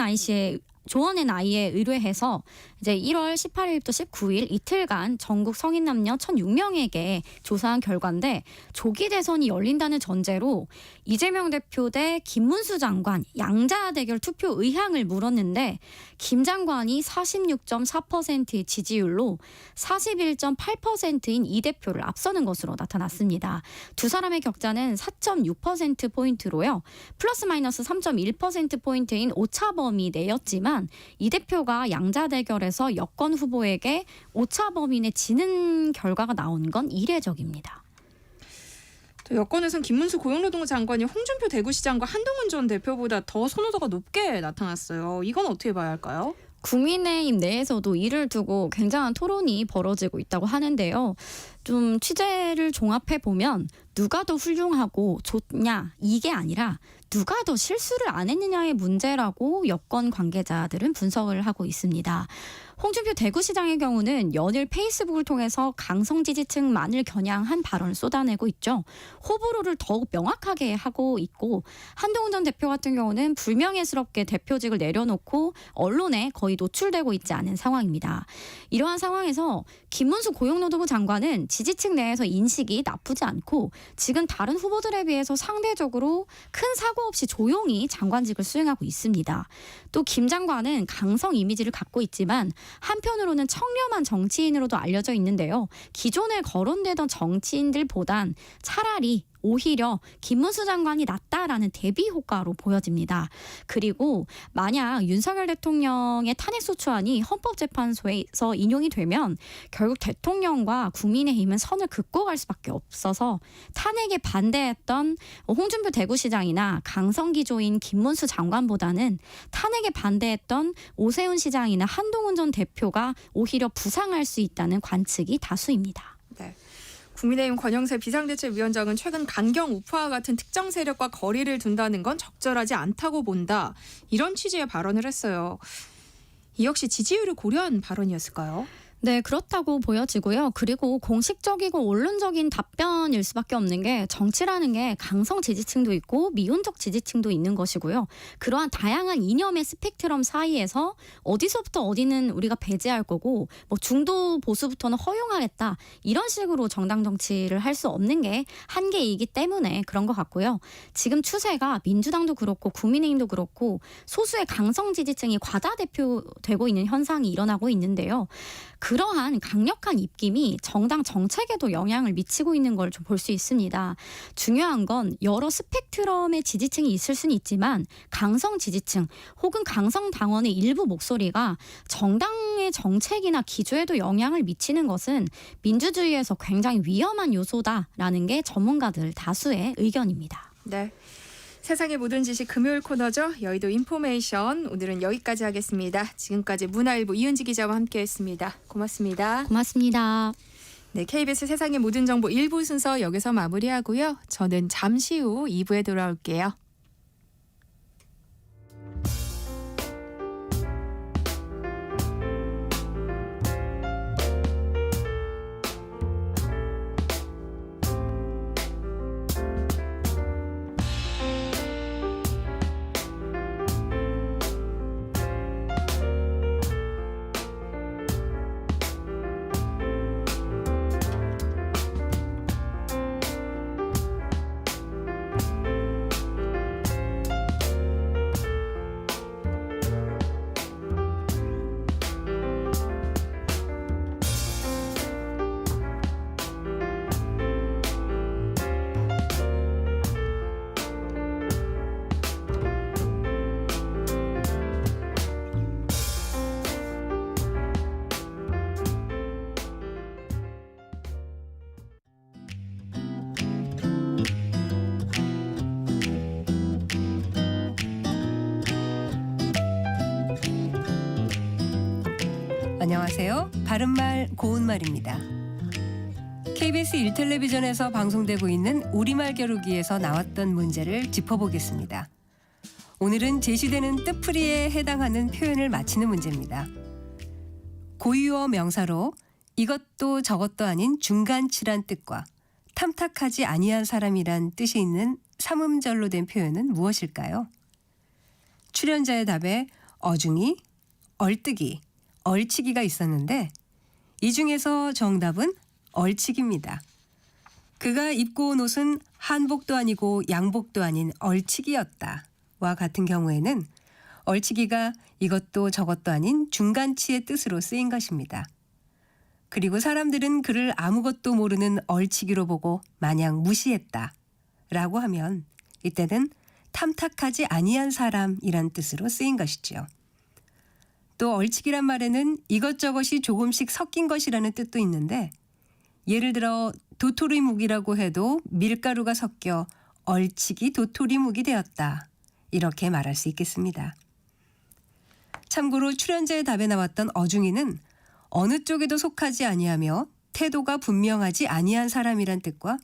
나이에 의뢰해서 이제 1월 18일부터 19일 이틀간 전국 성인 남녀 1,006명에게 조사한 결과인데 조기 대선이 열린다는 전제로 이재명 대표 대 김문수 장관 양자 대결 투표 의향을 물었는데 김 장관이 46.4%의 지지율로 41.8%인 이 대표를 앞서는 것으로 나타났습니다. 두 사람의 격차는 4.6%포인트로요. 플러스 마이너스 3.1%포인트인 오차범위 내였지만 이 대표가 양자 대결에서 여권 후보에게 오차 범위 내 지는 결과가 나온 건 이례적입니다. 또 여권에선 김문수 고용노동부 장관이 홍준표 대구시장과 한동훈 전 대표보다 더 선호도가 높게 나타났어요. 이건 어떻게 봐야 할까요? 국민의힘 내에서도 이를 두고 굉장한 토론이 벌어지고 있다고 하는데요. 좀 취재를 종합해 보면 누가 더 훌륭하고 좋냐 이게 아니라 누가 더 실수를 안 했느냐의 문제라고 여권 관계자들은 분석을 하고 있습니다. 홍준표 대구시장의 경우는 연일 페이스북을 통해서 강성 지지층만을 겨냥한 발언을 쏟아내고 있죠. 호불호를 더욱 명확하게 하고 있고 한동훈 전 대표 같은 경우는 불명예스럽게 대표직을 내려놓고 언론에 거의 노출되고 있지 않은 상황입니다. 이러한 상황에서 김문수 고용노동부 장관은 지지층 내에서 인식이 나쁘지 않고 지금 다른 후보들에 비해서 상대적으로 큰 사고 없이 조용히 장관직을 수행하고 있습니다. 또 김 장관은 강성 이미지를 갖고 있지만 한편으로는 청렴한 정치인으로도 알려져 있는데요. 기존에 거론되던 정치인들보단 차라리 오히려 김문수 장관이 낫다라는 대비 효과로 보여집니다. 그리고 만약 윤석열 대통령의 탄핵소추안이 헌법재판소에서 인용이 되면 결국 대통령과 국민의힘은 선을 긋고 갈 수밖에 없어서 탄핵에 반대했던 홍준표 대구시장이나 강성기조인 김문수 장관보다는 탄핵에 반대했던 오세훈 시장이나 한동훈 전 대표가 오히려 부상할 수 있다는 관측이 다수입니다. 네. 국민의힘 권영세 비상대책위원장은 최근 강경 우파와 같은 특정 세력과 거리를 둔다는 건 적절하지 않다고 본다. 이런 취지의 발언을 했어요. 이 역시 지지율을 고려한 발언이었을까요? 네, 그렇다고 보여지고요. 그리고 공식적이고 원론적인 답변일 수밖에 없는 게 정치라는 게 강성 지지층도 있고 미온적 지지층도 있는 것이고요. 그러한 다양한 이념의 스펙트럼 사이에서 어디서부터 어디는 우리가 배제할 거고 뭐 중도 보수부터는 허용하겠다. 이런 식으로 정당 정치를 할 수 없는 게 한계이기 때문에 그런 것 같고요. 지금 추세가 민주당도 그렇고 국민의힘도 그렇고 소수의 강성 지지층이 과다대표되고 있는 현상이 일어나고 있는데요. 그러한 강력한 입김이 정당 정책에도 영향을 미치고 있는 걸 좀 볼 수 있습니다. 중요한 건 여러 스펙트럼의 지지층이 있을 수는 있지만 강성 지지층 혹은 강성 당원의 일부 목소리가 정당의 정책이나 기조에도 영향을 미치는 것은 민주주의에서 굉장히 위험한 요소다라는 게 전문가들 다수의 의견입니다. 네. 세상의 모든 지식 금요일 코너죠. 여의도 인포메이션. 오늘은 여기까지 하겠습니다. 지금까지 문화일보 이은지 기자와 함께했습니다. 고맙습니다. 고맙습니다. 네, KBS 세상의 모든 정보 1부 순서 여기서 마무리하고요. 저는 잠시 후 2부에 돌아올게요. 안녕하세요. 바른말 고운말입니다. KBS 1텔레비전에서 방송되고 있는 우리말 겨루기에서 나왔던 문제를 짚어보겠습니다. 오늘은 제시되는 뜻풀이에 해당하는 표현을 맞히는 문제입니다. 고유어 명사로 이것도 저것도 아닌 중간치란 뜻과 탐탁하지 아니한 사람이란 뜻이 있는 삼음절로 된 표현은 무엇일까요? 출연자의 답에 어중이, 얼뜨기, 얼치기가 있었는데 이 중에서 정답은 얼치기입니다. 그가 입고 온 옷은 한복도 아니고 양복도 아닌 얼치기였다. 와 같은 경우에는 얼치기가 이것도 저것도 아닌 중간치의 뜻으로 쓰인 것입니다. 그리고 사람들은 그를 아무것도 모르는 얼치기로 보고 마냥 무시했다. 라고 하면 이때는 탐탁하지 아니한 사람이란 뜻으로 쓰인 것이지요. 또 얼치기란 말에는 이것저것이 조금씩 섞인 것이라는 뜻도 있는데 예를 들어 도토리묵이라고 해도 밀가루가 섞여 얼치기 도토리묵이 되었다. 이렇게 말할 수 있겠습니다. 참고로 출연자의 답에 나왔던 어중이는 어느 쪽에도 속하지 아니하며 태도가 분명하지 아니한 사람이란 뜻과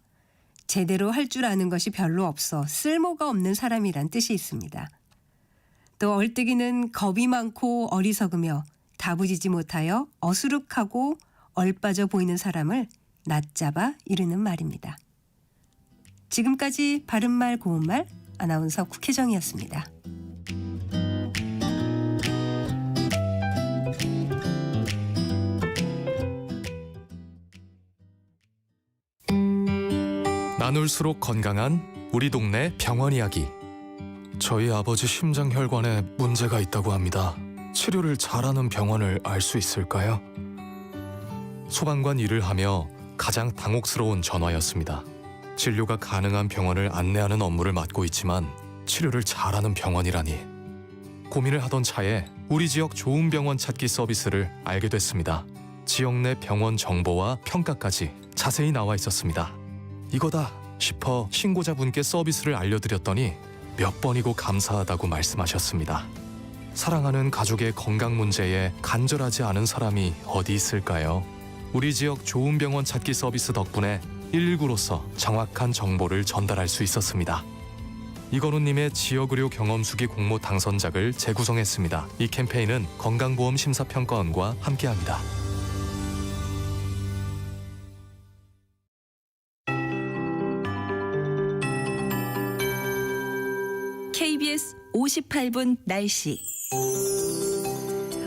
제대로 할 줄 아는 것이 별로 없어 쓸모가 없는 사람이란 뜻이 있습니다. 또 얼뜨기는 겁이 많고 어리석으며 다부지지 못하여 어수룩하고 얼빠져 보이는 사람을 낮잡아 이르는 말입니다. 지금까지 바른말 고운말 아나운서 국혜정이었습니다. 나눌수록 건강한 우리 동네 병원 이야기. 저희 아버지 심장혈관에 문제가 있다고 합니다. 치료를 잘하는 병원을 알 수 있을까요? 소방관 일을 하며 가장 당혹스러운 전화였습니다. 진료가 가능한 병원을 안내하는 업무를 맡고 있지만 치료를 잘하는 병원이라니. 고민을 하던 차에 우리 지역 좋은 병원 찾기 서비스를 알게 됐습니다. 지역 내 병원 정보와 평가까지 자세히 나와 있었습니다. 이거다 싶어 신고자분께 서비스를 알려드렸더니 몇 번이고 감사하다고 말씀하셨습니다. 사랑하는 가족의 건강 문제에 간절하지 않은 사람이 어디 있을까요? 우리 지역 좋은 병원 찾기 서비스 덕분에 119로서 정확한 정보를 전달할 수 있었습니다. 이건우님의 지역의료 경험수기 공모 당선작을 재구성했습니다. 이 캠페인은 건강보험 심사평가원과 함께합니다. KBS 58분 날씨.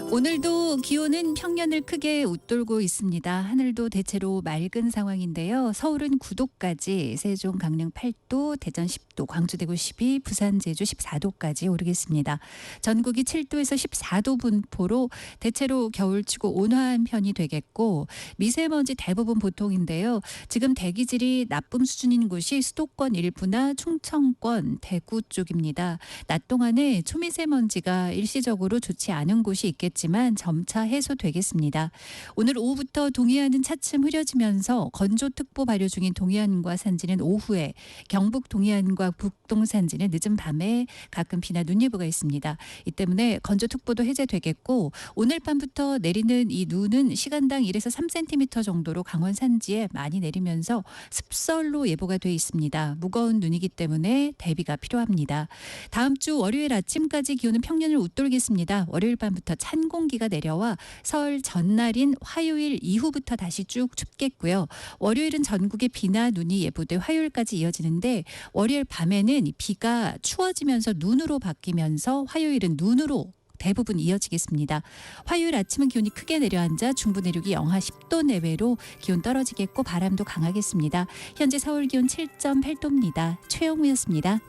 오늘도 기온은 평년을 크게 웃돌고 있습니다. 하늘도 대체로 맑은 상황인데요. 서울은 9도까지, 세종, 강릉 8도, 대전 10도, 광주, 대구 12, 부산, 제주 14도까지 오르겠습니다. 전국이 7도에서 14도 분포로 대체로 겨울치고 온화한 편이 되겠고 미세먼지 대부분 보통인데요. 지금 대기질이 나쁨 수준인 곳이 수도권 일부나 충청권, 대구 쪽입니다. 낮 동안에 초미세먼지가 일시적으로 좋지 않은 곳이 있겠지만 점차 해소되겠습니다. 오늘 오후부터 동해안은 차츰 흐려지면서 건조특보 발효 중인 동해안과 산지는 오후에, 경북 동해안과 북동 산지는 늦은 밤에 가끔 비나 눈 예보가 있습니다. 이 때문에 건조특보도 해제되겠고 오늘 밤부터 내리는 이 눈은 시간당 1에서 3cm 정도로 강원 산지에 많이 내리면서 습설로 예보가 돼 있습니다. 무거운 눈이기 때문에 대비가 필요합니다. 다음 주 월요일 아침까지 기온은 평년을 웃돌겠습니다. 월요일 밤부터 찬 공기가 내려와 설 전날인 화요일 이후부터 다시 쭉 춥겠고요. 월요일은 전국에 비나 눈이 예보돼 화요일까지 이어지는데 월요일 밤에는 비가 추워지면서 눈으로 바뀌면서 화요일은 눈으로 대부분 이어지겠습니다. 화요일 아침은 기온이 크게 내려앉아 중부 내륙이 영하 10도 내외로 기온 떨어지겠고 바람도 강하겠습니다. 현재 서울 기온 7.8도입니다. 최영우였습니다.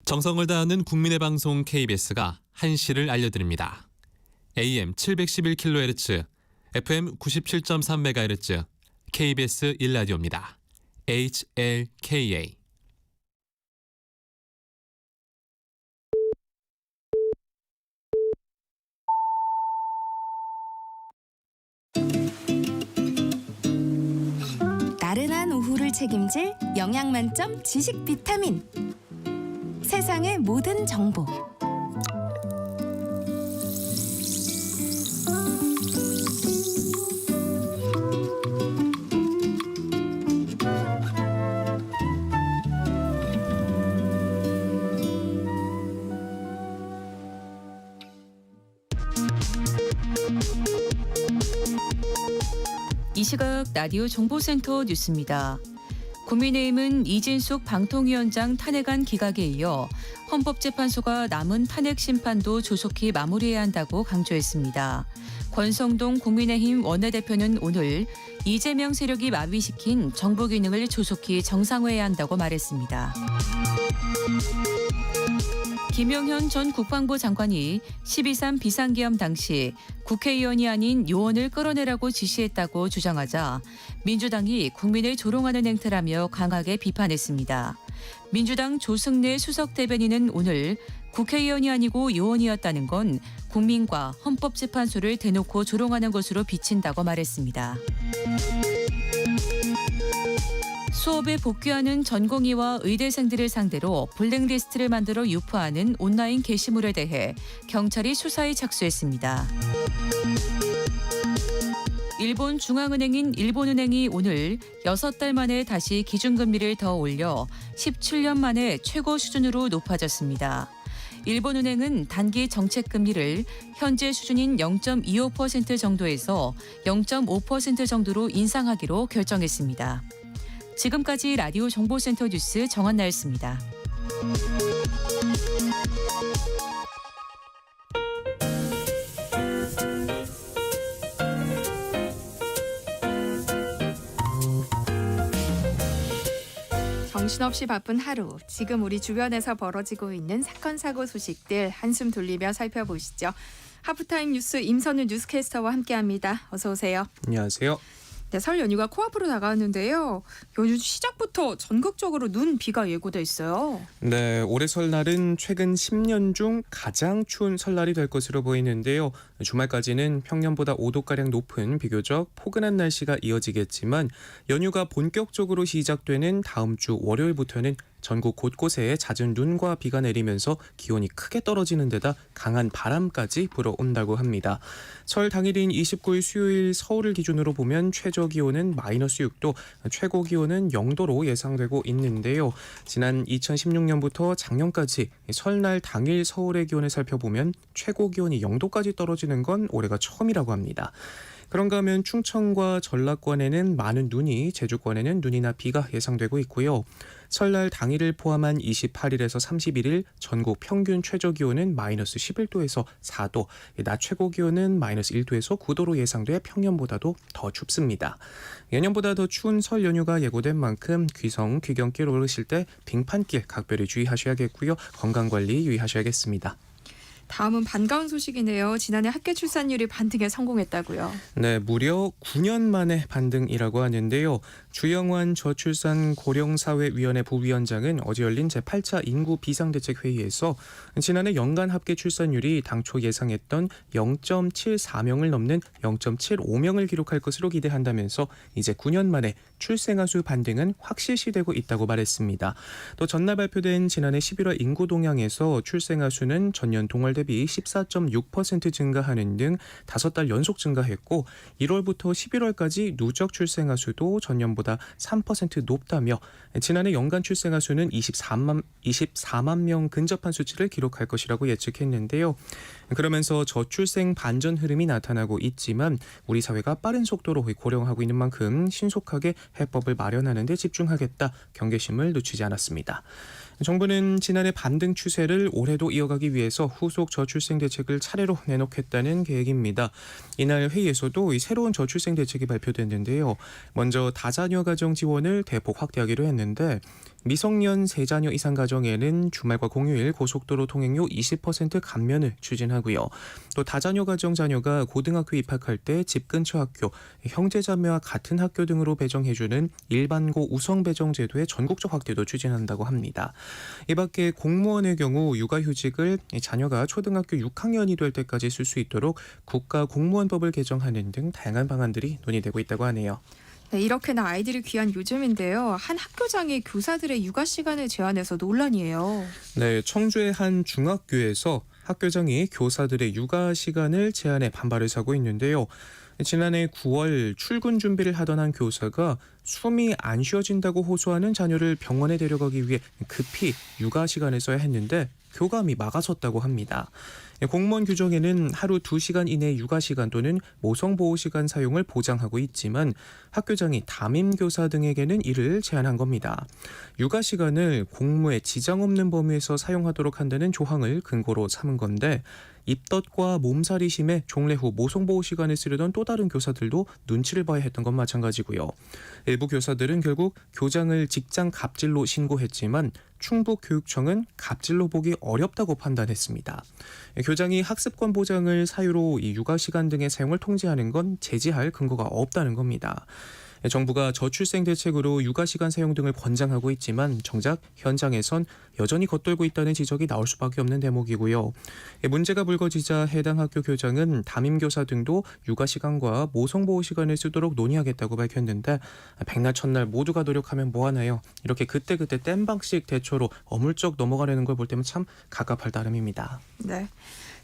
정성을 다하는 국민의 방송 KBS가 한시를 알려드립니다. AM 711kHz, FM 97.3MHz, KBS 1라디오입니다. HLKA. 나른한 오후를 책임질 영양 만점 지식 비타민. 세상 세상의 모든 정보. 이 시각 라디오 정보센터 뉴스입니다. 국민의힘은 이진숙 방통위원장 탄핵안 기각에 이어 헌법재판소가 남은 탄핵 심판도 조속히 마무리해야 한다고 강조했습니다. 권성동 국민의힘 원내대표는 오늘 이재명 세력이 마비시킨 정부 기능을 조속히 정상화해야 한다고 말했습니다. 김용현 전 국방부 장관이 12.3 비상계엄 당시 국회의원이 아닌 요원을 끌어내라고 지시했다고 주장하자 민주당이 국민을 조롱하는 행태라며 강하게 비판했습니다. 민주당 조승래 수석 대변인은 오늘 국회의원이 아니고 요원이었다는 건 국민과 헌법재판소를 대놓고 조롱하는 것으로 비친다고 말했습니다. 수업에 복귀하는 전공의와 의대생들을 상대로 블랙리스트를 만들어 유포하는 온라인 게시물에 대해 경찰이 수사에 착수했습니다. 일본 중앙은행인 일본은행이 오늘 6달 만에 다시 기준금리를 더 올려 17년 만에 최고 수준으로 높아졌습니다. 일본은행은 단기 정책금리를 현재 수준인 0.25% 정도에서 0.5% 정도로 인상하기로 결정했습니다. 지금까지 라디오 정보센터 뉴스 정한나였습니다. 정신없이 바쁜 하루, 지금 우리 주변에서 벌어지고 있는 사건 사고 소식들 한숨 돌리며 살펴보시죠. 하프타임 뉴스 임선우 뉴스캐스터와 함께합니다. 어서 오세요. 안녕하세요. 네, 설 연휴가 코앞으로 다가왔는데요. 연휴 시작부터 전국적으로 눈, 비가 예고돼 있어요. 네, 올해 설날은 최근 10년 중 가장 추운 설날이 될 것으로 보이는데요. 주말까지는 평년보다 5도가량 높은 비교적 포근한 날씨가 이어지겠지만 연휴가 본격적으로 시작되는 다음 주 월요일부터는 전국 곳곳에 잦은 눈과 비가 내리면서 기온이 크게 떨어지는 데다 강한 바람까지 불어온다고 합니다. 설 당일인 29일 수요일 서울을 기준으로 보면 최저 기온은 마이너스 6도, 최고 기온은 0도로 예상되고 있는데요. 지난 2016년부터 작년까지 설날 당일 서울의 기온을 살펴보면 최고 기온이 0도까지 떨어지는 건 올해가 처음이라고 합니다. 그런가 하면 충청과 전라권에는 많은 눈이, 제주권에는 눈이나 비가 예상되고 있고요. 설날 당일을 포함한 28일에서 31일 전국 평균 최저 기온은 마이너스 11도에서 4도, 낮 최고 기온은 마이너스 1도에서 9도로 예상돼 평년보다도 더 춥습니다. 예년보다 더 추운 설 연휴가 예고된 만큼 귀성, 귀경길 오르실 때 빙판길 각별히 주의하셔야겠고요. 건강관리 유의하셔야겠습니다. 다음은 반가운 소식이네요. 지난해 합계 출산율이 반등에 성공했다고요. 네, 무려 9년 만에 반등이라고 하는데요. 주영환 저출산 고령사회위원회 부위원장은 어제 열린 제8차 인구 비상대책회의에서 지난해 연간 합계 출산율이 당초 예상했던 0.74명을 넘는 0.75명을 기록할 것으로 기대한다면서 이제 9년 만에 출생아 수 반등은 확실시되고 있다고 말했습니다. 또 전날 발표된 지난해 11월 인구 동향에서 출생아 수는 전년 동월 대비 14.6% 증가하는 등 5달 연속 증가했고 1월부터 11월까지 누적 출생아 수도 전년보다 3% 높다며 지난해 연간 출생아 수는 24만 명 근접한 수치를 기록할 것이라고 예측했는데요. 그러면서 저출생 반전 흐름이 나타나고 있지만 우리 사회가 빠른 속도로 고령하고 있는 만큼 신속하게 해법을 마련하는 데 집중하겠다 경계심을 늦추지 않았습니다. 정부는 지난해 반등 추세를 올해도 이어가기 위해서 후속 저출생 대책을 차례로 내놓겠다는 계획입니다. 이날 회의에서도 이 새로운 저출생 대책이 발표됐는데요. 먼저 다자녀 가정 지원을 대폭 확대하기로 했는데 미성년 3자녀 이상 가정에는 주말과 공휴일 고속도로 통행료 20% 감면을 추진하고요. 또 다자녀 가정 자녀가 고등학교 입학할 때 집 근처 학교, 형제자매와 같은 학교 등으로 배정해주는 일반고 우선 배정 제도의 전국적 확대도 추진한다고 합니다. 이 밖에 공무원의 경우 육아휴직을 자녀가 초등학교 6학년이 될 때까지 쓸 수 있도록 국가공무원법을 개정하는 등 다양한 방안들이 논의되고 있다고 하네요. 네, 이렇게나 아이들이 귀한 요즘인데요. 한 학교장이 교사들의 육아 시간을 제한해서 논란이에요. 네, 청주의 한 중학교에서 학교장이 교사들의 육아 시간을 제한해 반발을 사고 있는데요. 지난해 9월 출근 준비를 하던 한 교사가 숨이 안 쉬어진다고 호소하는 자녀를 병원에 데려가기 위해 급히 육아 시간을 써야 했는데 교감이 막아섰다고 합니다. 공무원 규정에는 하루 2시간 이내 육아 시간 또는 모성 보호 시간 사용을 보장하고 있지만 학교장이 담임 교사 등에게는 이를 제한한 겁니다. 육아 시간을 공무에 지장 없는 범위에서 사용하도록 한다는 조항을 근거로 삼은 건데 입덧과 몸살이 심해 종례 후 모성보호 시간을 쓰려던 또 다른 교사들도 눈치를 봐야 했던 건 마찬가지고요. 일부 교사들은 결국 교장을 직장 갑질로 신고했지만 충북교육청은 갑질로 보기 어렵다고 판단했습니다. 교장이 학습권 보장을 사유로 이 육아 시간 등의 사용을 통제하는 건 제지할 근거가 없다는 겁니다. 정부가 저출생 대책으로 육아 시간 사용 등을 권장하고 있지만 정작 현장에선 여전히 겉돌고 있다는 지적이 나올 수밖에 없는 대목이고요. 문제가 불거지자 해당 학교 교장은 담임 교사 등도 육아 시간과 모성 보호 시간을 쓰도록 논의하겠다고 밝혔는데 백날 첫날 모두가 노력하면 뭐하나요? 이렇게 그때그때 땜방식 대처로 어물쩍 넘어가려는 걸 볼 때면 참 갑갑할 따름입니다. 네.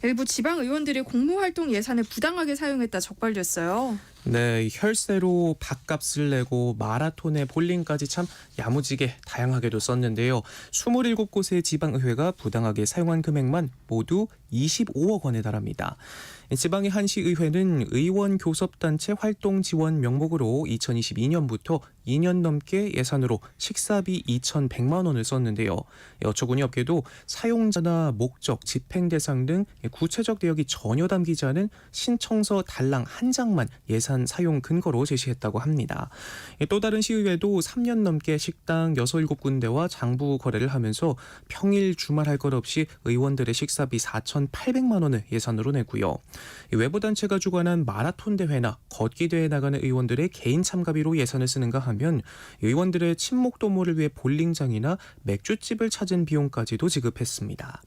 일부 지방 의원들이 공무활동 예산을 부당하게 사용했다 적발됐어요. 네, 혈세로 밥값을 내고 마라톤에 볼링까지 참 야무지게 다양하게도 썼는데요. 27곳의 지방의회가 부당하게 사용한 금액만 모두 25억 원에 달합니다. 지방의 한 시의회는 의원 교섭단체 활동 지원 명목으로 2022년부터 2년 넘게 예산으로 식사비 2,100만 원을 썼는데요. 어처구니 없게도 사용자나 목적, 집행 대상 등 구체적 내역이 전혀 담기지 않은 신청서 달랑 한 장만 예산 사용 근거로 제시했다고 합니다. 또 다른 시의회도 3년 넘게 식당 6, 7군데와 장부 거래를 하면서 평일 주말 할 것 없이 의원들의 식사비 4,800만 원을 예산으로 냈고요. 외부단체가 주관한 마라톤 대회나 걷기 대회에 나가는 의원들의 개인 참가비로 예산을 쓰는가 하면 의원들의 친목 도모를 위해 볼링장이나 맥주집을 찾은 비용까지도 지급했습니다.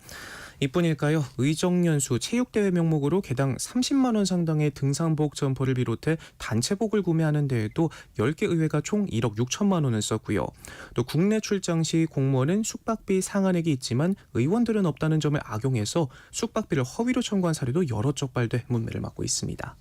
이뿐일까요? 의정연수 체육대회 명목으로 개당 30만 원 상당의 등산복 점퍼를 비롯해 단체복을 구매하는 데에도 10개 의회가 총 1억 6천만 원을 썼고요. 또 국내 출장 시 공무원은 숙박비 상한액이 있지만 의원들은 없다는 점을 악용해서 숙박비를 허위로 청구한 사례도 여러 적발돼 문매를 맞고 있습니다.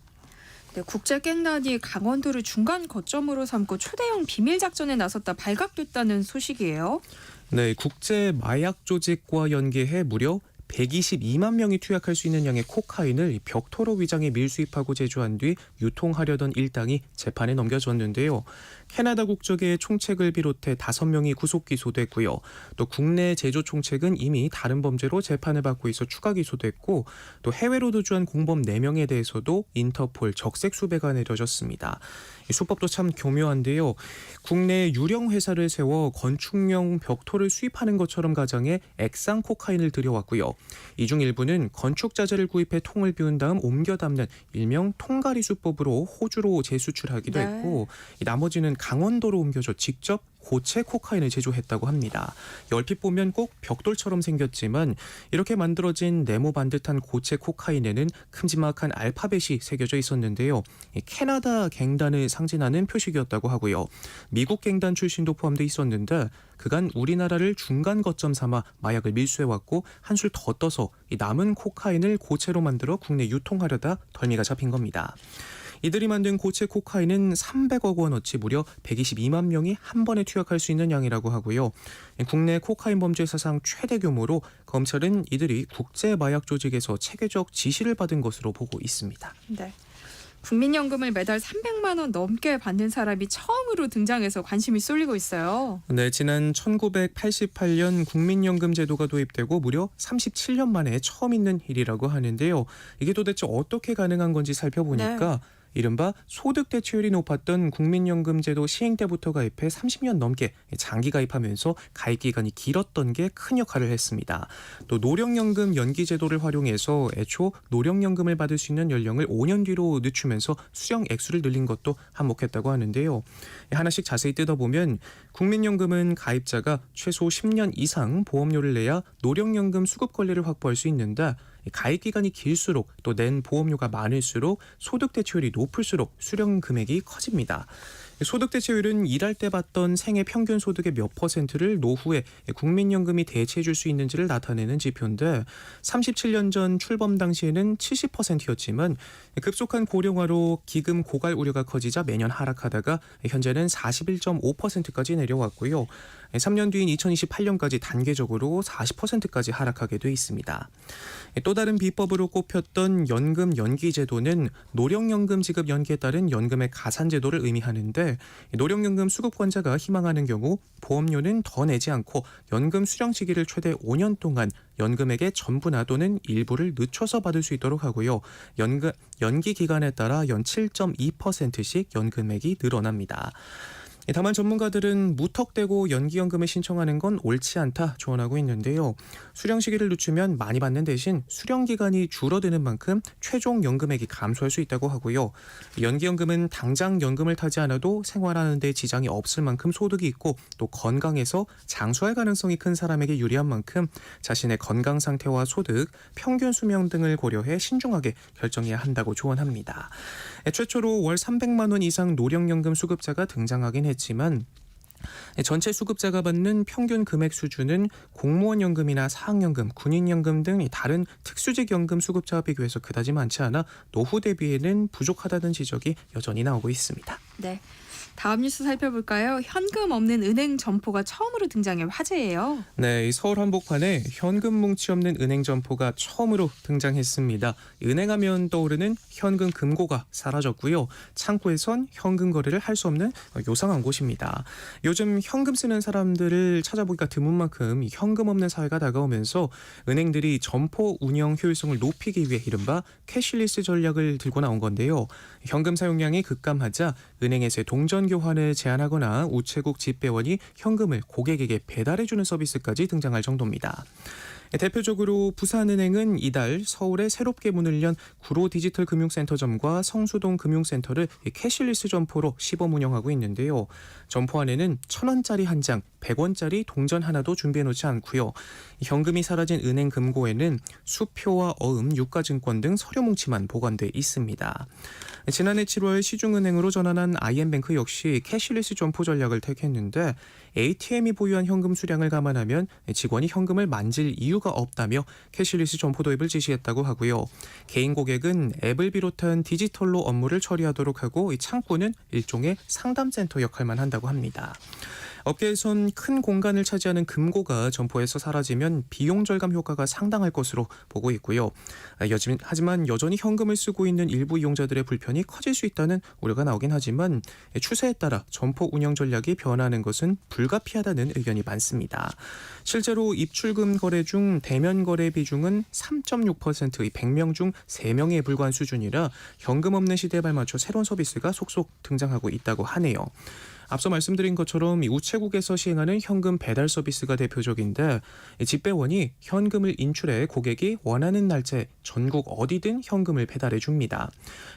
네, 국제갱단이 강원도를 중간 거점으로 삼고 초대형 비밀 작전에 나섰다 발각됐다는 소식이에요. 네, 국제 마약 조직과 연계해 무려 122만 명이 투약할 수 있는 양의 코카인을 벽토로 위장해 밀수입하고 제조한 뒤 유통하려던 일당이 재판에 넘겨졌는데요. 캐나다 국적의 총책을 비롯해 5명이 구속 기소됐고요. 또 국내 제조 총책은 이미 다른 범죄로 재판을 받고 있어 추가 기소됐고 또 해외로 도주한 공범 4명에 대해서도 인터폴 적색 수배가 내려졌습니다. 이 수법도 참 교묘한데요. 국내 유령 회사를 세워 건축용 벽토를 수입하는 것처럼 가장해 액상 코카인을 들여왔고요. 이 중 일부는 건축 자재를 구입해 통을 비운 다음 옮겨 담는 일명 통가리 수법으로 호주로 재수출하기도 했고 나머지는 강원도로 옮겨져 직접 고체 코카인을 제조했다고 합니다. 얼핏 보면 꼭 벽돌처럼 생겼지만 이렇게 만들어진 네모 반듯한 고체 코카인에는 큼지막한 알파벳이 새겨져 있었는데요. 캐나다 갱단을 상징하는 표식이었다고 하고요. 미국 갱단 출신도 포함돼 있었는데 그간 우리나라를 중간 거점 삼아 마약을 밀수해왔고 한술 더 떠서 이 남은 코카인을 고체로 만들어 국내 유통하려다 덜미가 잡힌 겁니다. 이들이 만든 고체 코카인은 300억 원어치 무려 122만 명이 한 번에 투약할 수 있는 양이라고 하고요. 국내 코카인 범죄 사상 최대 규모로 검찰은 이들이 국제 마약 조직에서 체계적 지시를 받은 것으로 보고 있습니다. 네. 국민연금을 매달 300만 원 넘게 받는 사람이 처음으로 등장해서 관심이 쏠리고 있어요. 네, 지난 1988년 국민연금 제도가 도입되고 무려 37년 만에 처음 있는 일이라고 하는데요. 이게 도대체 어떻게 가능한 건지 살펴보니까 이른바 소득 대체율이 높았던 국민연금 제도 시행 때부터 가입해 30년 넘게 장기 가입하면서 가입 기간이 길었던 게 큰 역할을 했습니다. 또 노령연금 연기 제도를 활용해서 애초 노령연금을 받을 수 있는 연령을 5년 뒤로 늦추면서 수령 액수를 늘린 것도 한몫했다고 하는데요. 하나씩 자세히 뜯어보면 국민연금은 가입자가 최소 10년 이상 보험료를 내야 노령연금 수급 권리를 확보할 수 있는데 가입 기간이 길수록 또 낸 보험료가 많을수록 소득 대체율이 높을수록 수령 금액이 커집니다. 소득 대체율은 일할 때 받던 생애 평균 소득의 몇 %를 노후에 국민연금이 대체해 줄 수 있는지를 나타내는 지표인데 37년 전 출범 당시에는 70%였지만 급속한 고령화로 기금 고갈 우려가 커지자 매년 하락하다가 현재는 41.5%까지 내려왔고요. 3년 뒤인 2028년까지 단계적으로 40%까지 하락하게 돼 있습니다. 또 다른 비법으로 꼽혔던 연금 연기 제도는 노령연금 지급 연기에 따른 연금의 가산 제도를 의미하는데 노령연금 수급권자가 희망하는 경우 보험료는 더 내지 않고 연금 수령 시기를 최대 5년 동안 연금액의 전부나 또는 일부를 늦춰서 받을 수 있도록 하고요. 연기 기간에 따라 연 7.2%씩 연금액이 늘어납니다. 다만 전문가들은 무턱대고 연기연금을 신청하는 건 옳지 않다 조언하고 있는데요. 수령 시기를 늦추면 많이 받는 대신 수령 기간이 줄어드는 만큼 최종 연금액이 감소할 수 있다고 하고요. 연기연금은 당장 연금을 타지 않아도 생활하는 데 지장이 없을 만큼 소득이 있고 또 건강해서 장수할 가능성이 큰 사람에게 유리한 만큼 자신의 건강 상태와 소득, 평균 수명 등을 고려해 신중하게 결정해야 한다고 조언합니다. 최초로 월 300만 원 이상 노령연금 수급자가 등장하긴 했지만 전체 수급자가 받는 평균 금액 수준은 공무원 연금이나 사학연금, 군인연금 등 다른 특수직 연금 수급자와 비교해서 그다지 많지 않아 노후 대비에는 부족하다는 지적이 여전히 나오고 있습니다. 네. 다음 뉴스 살펴볼까요? 현금 없는 은행 점포가 처음으로 등장해 화제예요. 네, 서울 한복판에 현금 뭉치 없는 은행 점포가 처음으로 등장했습니다. 은행하면 떠오르는 현금 금고가 사라졌고요. 창구에선 현금 거래를 할 수 없는 요상한 곳입니다. 요즘 현금 쓰는 사람들을 찾아보기가 드문 만큼 현금 없는 사회가 다가오면서 은행들이 점포 운영 효율성을 높이기 위해 이른바 캐시리스 전략을 들고 나온 건데요. 현금 사용량이 급감하자 은행에서의 동전 교환을 제한하거나 우체국 집배원이 현금을 고객에게 배달해주는 서비스까지 등장할 정도입니다. 대표적으로 부산은행은 이달 서울에 새롭게 문을 연 구로 디지털 금융센터점과 성수동 금융센터를 캐시리스 점포로 시범 운영하고 있는데요. 점포 안에는 1,000원짜리 한 장, 100원짜리 동전 하나도 준비해놓지 않고요. 현금이 사라진 은행 금고에는 수표와 어음, 유가증권 등 서류 뭉치만 보관돼 있습니다. 지난해 7월 시중은행으로 전환한 IM뱅크 역시 캐시리스 점포 전략을 택했는데 ATM이 보유한 현금 수량을 감안하면 직원이 현금을 만질 이유가 없다며 캐시리스 점포 도입을 지시했다고 하고요. 개인 고객은 앱을 비롯한 디지털로 업무를 처리하도록 하고 이 창구는 일종의 상담센터 역할만 한다고 합니다. 업계에선 큰 공간을 차지하는 금고가 점포에서 사라지면 비용 절감 효과가 상당할 것으로 보고 있고요. 하지만 여전히 현금을 쓰고 있는 일부 이용자들의 불편이 커질 수 있다는 우려가 나오긴 하지만 추세에 따라 점포 운영 전략이 변하는 것은 불가피하다는 의견이 많습니다. 실제로 입출금 거래 중 대면 거래 비중은 3.6%의 100명 중 3명에 불과한 수준이라 현금 없는 시대에 발맞춰 새로운 서비스가 속속 등장하고 있다고 하네요. 앞서 말씀드린 것처럼 우체국에서 시행하는 현금 배달 서비스가 대표적인데 집배원이 현금을 인출해 고객이 원하는 날짜에 전국 어디든 현금을 배달해 줍니다.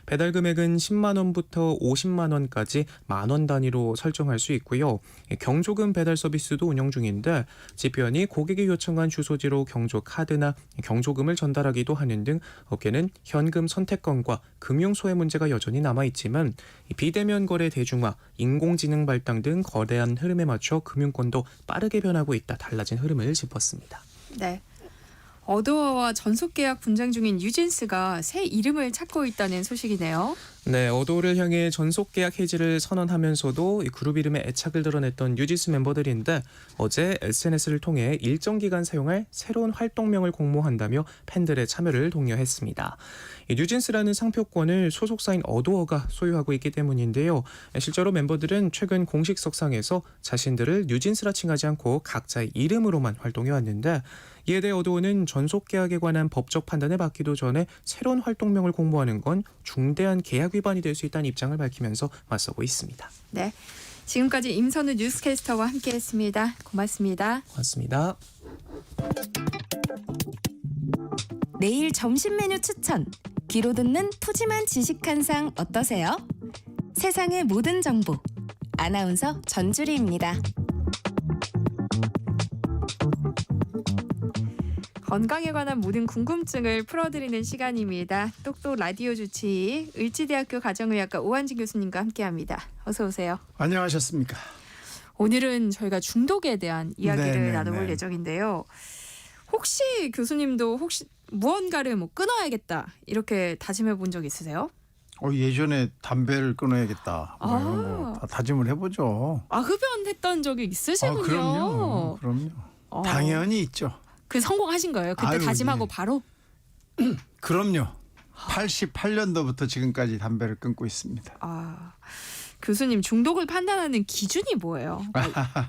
배달 금액은 10만 원부터 50만 원까지 만원 단위로 설정할 수 있고요. 경조금 배달 서비스도 운영 중인데 집배원이 고객이 요청한 주소지로 경조 카드나 경조금을 전달하기도 하는 등 업계는 현금 선택권과 금융 소외 문제가 여전히 남아있지만 비대면 거래 대중화, 인공지능 발달 등 거대한 흐름에 맞춰 금융권도 빠르게 변하고 있다. 달라진 흐름을 짚었습니다. 네. 어도어와 전속계약 분쟁 중인 뉴진스가 새 이름을 찾고 있다는 소식이네요. 네, 어도어를 향해 전속계약 해지를 선언하면서도 이 그룹 이름에 애착을 드러냈던 뉴진스 멤버들인데 어제 SNS를 통해 일정 기간 사용할 새로운 활동명을 공모한다며 팬들의 참여를 독려했습니다. 이 뉴진스라는 상표권을 소속사인 어도어가 소유하고 있기 때문인데요. 실제로 멤버들은 최근 공식석상에서 자신들을 뉴진스라 칭하지 않고 각자의 이름으로만 활동해 왔는데 이에 대해 어도어는 전속계약에 관한 법적 판단을 받기도 전에 새로운 활동명을 공모하는 건 중대한 계약 위반이 될 수 있다는 입장을 밝히면서 맞서고 있습니다. 네, 지금까지 임선우 뉴스캐스터와 함께했습니다. 고맙습니다. 고맙습니다. 내일 점심 메뉴 추천. 귀로 듣는 푸짐한 지식 한 상 어떠세요? 세상의 모든 정보. 아나운서 전주리입니다. 건강에 관한 모든 궁금증을 풀어드리는 시간입니다. 똑똑 라디오 주치 을지대학교 가정의학과 오한진 교수님과 함께합니다. 어서 오세요. 안녕하셨습니까? 오늘은 저희가 중독에 대한 이야기를 네네네. 나눠볼 예정인데요. 혹시 교수님도 무언가를 끊어야겠다 이렇게 다짐해 본 적 있으세요? 예전에 담배를 끊어야겠다. 뭐 이런 거 다 다짐을 해보죠. 흡연했던 적이 있으시군요. 그럼요. 당연히 있죠. 그 성공하신 거예요? 그때 아유, 다짐하고 예. 바로? 그럼요. 88년도부터 지금까지 담배를 끊고 있습니다. 교수님 중독을 판단하는 기준이 뭐예요? 네.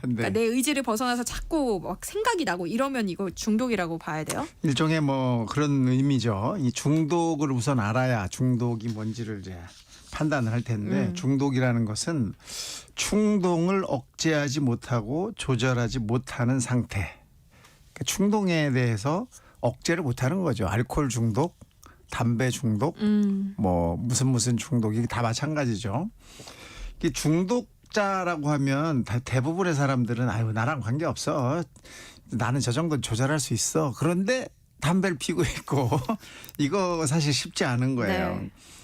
그러니까 내 의지를 벗어나서 자꾸 막 생각이 나고 이러면 이거 중독이라고 봐야 돼요? 일종의 뭐 그런 의미죠. 이 중독을 우선 알아야 중독이 뭔지를 이제 판단을 할 텐데 중독이라는 것은 충동을 억제하지 못하고 조절하지 못하는 상태. 그러니까 충동에 대해서 억제를 못하는 거죠. 알코올 중독, 담배 중독, 뭐 무슨 중독이 다 마찬가지죠. 이 중독자라고 하면 대부분의 사람들은 아유 나랑 관계없어. 나는 저 정도 조절할 수 있어. 그런데 담배를 피우고 있고 이거 사실 쉽지 않은 거예요.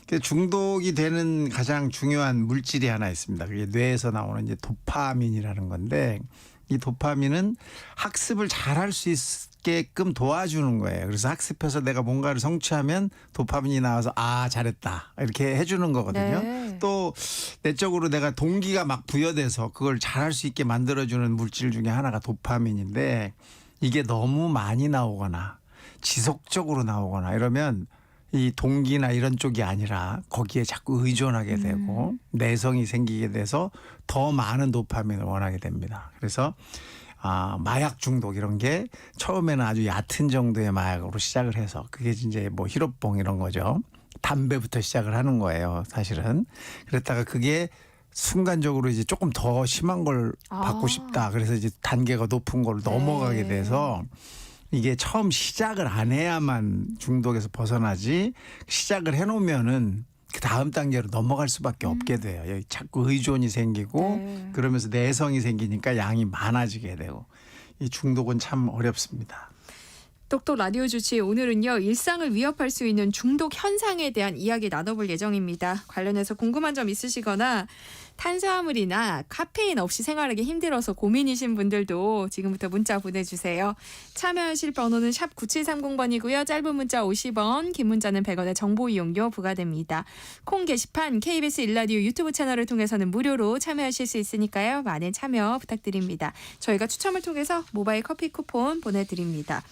네. 중독이 되는 가장 중요한 물질이 하나 있습니다. 그게 뇌에서 나오는 이제 도파민이라는 건데 이 도파민은 학습을 잘할 수 있게끔 도와주는 거예요. 그래서 학습해서 내가 뭔가를 성취하면 도파민이 나와서 잘했다 이렇게 해주는 거거든요. 네. 또 내적으로 내가 동기가 막 부여돼서 그걸 잘할 수 있게 만들어주는 물질 중에 하나가 도파민인데 이게 너무 많이 나오거나 지속적으로 나오거나 이러면 이 동기나 이런 쪽이 아니라 거기에 자꾸 의존하게 되고 내성이 생기게 돼서 더 많은 도파민을 원하게 됩니다. 그래서 마약 중독 이런 게 처음에는 아주 얕은 정도의 마약으로 시작을 해서 그게 이제 뭐 히로뽕 이런 거죠. 담배부터 시작을 하는 거예요, 사실은. 그랬다가 그게 순간적으로 이제 조금 더 심한 걸 받고 싶다. 그래서 이제 단계가 높은 걸 넘어가게 돼서 이게 처음 시작을 안 해야만 중독에서 벗어나지 시작을 해놓으면은 그 다음 단계로 넘어갈 수밖에 없게 돼요. 여기 자꾸 의존이 생기고 그러면서 내성이 생기니까 양이 많아지게 되고 이 중독은 참 어렵습니다. 똑똑 라디오 주치 오늘은요 일상을 위협할 수 있는 중독 현상에 대한 이야기 나눠볼 예정입니다. 관련해서 궁금한 점 있으시거나 탄수화물이나 카페인 없이 생활하기 힘들어서 고민이신 분들도 지금부터 문자 보내주세요. 참여하실 번호는 샵 9730번이고요. 짧은 문자 50원, 긴 문자는 100원의 정보 이용료 부과됩니다. 콩 게시판 KBS 일라디오 유튜브 채널을 통해서는 무료로 참여하실 수 있으니까요. 많은 참여 부탁드립니다. 저희가 추첨을 통해서 모바일 커피 쿠폰 보내드립니다.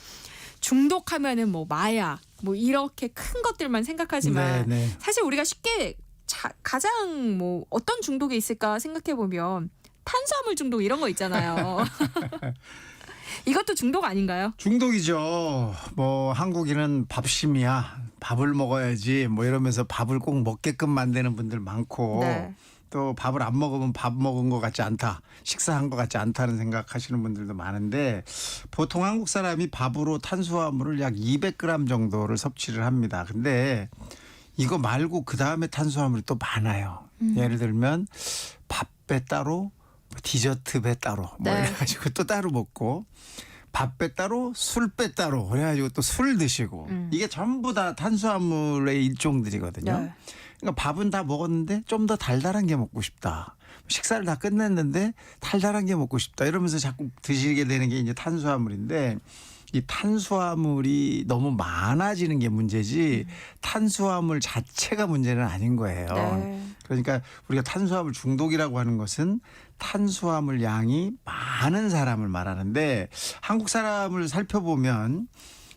중독하면은 뭐 마약 뭐 이렇게 큰 것들만 생각하지만 사실 우리가 쉽게 가장 뭐 어떤 중독이 있을까 생각해 보면 탄수화물 중독 이런 거 있잖아요. 이것도 중독 아닌가요? 중독이죠. 뭐 한국인은 밥심이야. 밥을 먹어야지 뭐 이러면서 밥을 꼭 먹게끔 만드는 분들 많고 또 밥을 안 먹으면 밥 먹은 것 같지 않다. 식사한 것 같지 않다는 생각하시는 분들도 많은데 보통 한국 사람이 밥으로 탄수화물을 약 200g 정도를 섭취를 합니다. 근데 이거 말고 그다음에 탄수화물이 또 많아요. 예를 들면 밥배 따로 디저트 배 따로 뭐 이래가지고 또 따로 먹고 밥배 따로 술배 따로 그래가지고 또 술 드시고 이게 전부 다 탄수화물의 일종들이거든요. 그러니까 밥은 다 먹었는데 좀 더 달달한 게 먹고 싶다. 식사를 다 끝냈는데 달달한 게 먹고 싶다. 이러면서 자꾸 드시게 되는 게 이제 탄수화물인데 이 탄수화물이 너무 많아지는 게 문제지 탄수화물 자체가 문제는 아닌 거예요. 그러니까 우리가 탄수화물 중독이라고 하는 것은 탄수화물 양이 많은 사람을 말하는데 한국 사람을 살펴보면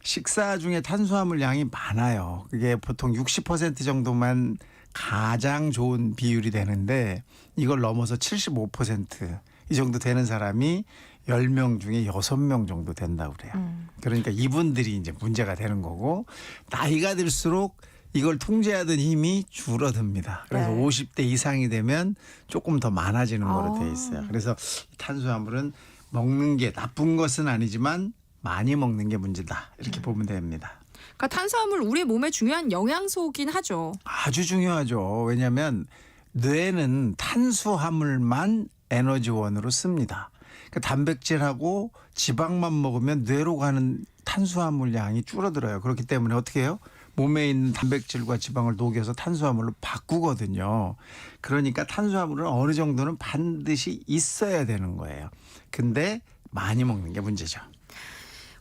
식사 중에 탄수화물 양이 많아요. 그게 보통 60% 정도만 가장 좋은 비율이 되는데 이걸 넘어서 75% 이 정도 되는 사람이 10명 중에 6명 정도 된다고 그래요. 그러니까 이분들이 이제 문제가 되는 거고 나이가 들수록 이걸 통제하던 힘이 줄어듭니다. 그래서 50대 이상이 되면 조금 더 많아지는 거로 돼 있어요. 그래서 탄수화물은 먹는 게 나쁜 것은 아니지만 많이 먹는 게 문제다. 이렇게 보면 됩니다. 그러니까 탄수화물 우리 몸에 중요한 영양소긴 하죠. 아주 중요하죠. 왜냐하면 뇌는 탄수화물만 에너지원으로 씁니다. 그러니까 단백질하고 지방만 먹으면 뇌로 가는 탄수화물 양이 줄어들어요. 그렇기 때문에 어떻게 해요? 몸에 있는 단백질과 지방을 녹여서 탄수화물로 바꾸거든요. 그러니까 탄수화물은 어느 정도는 반드시 있어야 되는 거예요. 근데 많이 먹는 게 문제죠.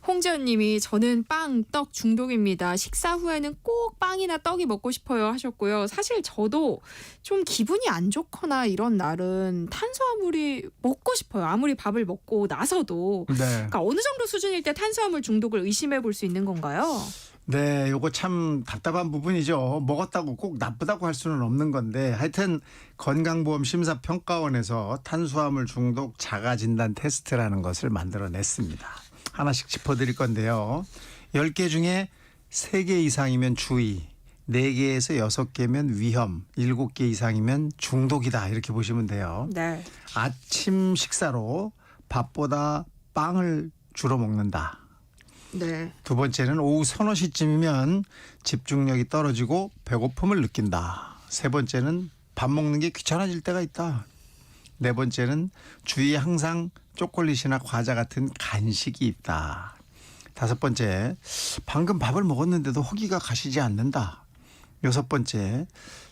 홍지연님이 저는 빵, 떡 중독입니다. 식사 후에는 꼭 빵이나 떡이 먹고 싶어요 하셨고요. 사실 저도 좀 기분이 안 좋거나 이런 날은 탄수화물이 먹고 싶어요. 아무리 밥을 먹고 나서도. 네. 그러니까 어느 정도 수준일 때 탄수화물 중독을 의심해 볼 수 있는 건가요? 네, 요거 참 답답한 부분이죠. 먹었다고 꼭 나쁘다고 할 수는 없는 건데 하여튼 건강보험심사평가원에서 탄수화물 중독 자가진단 테스트라는 것을 만들어냈습니다. 하나씩 짚어드릴 건데요. 10개 중에 3개 이상이면 주의, 4개에서 6개면 위험, 7개 이상이면 중독이다 이렇게 보시면 돼요. 네. 아침 식사로 밥보다 빵을 주로 먹는다. 네. 두 번째는 오후 서너 시쯤이면 집중력이 떨어지고 배고픔을 느낀다. 세 번째는 밥 먹는 게 귀찮아질 때가 있다. 네 번째는 주위에 항상 초콜릿이나 과자 같은 간식이 있다. 다섯 번째, 방금 밥을 먹었는데도 허기가 가시지 않는다. 여섯 번째,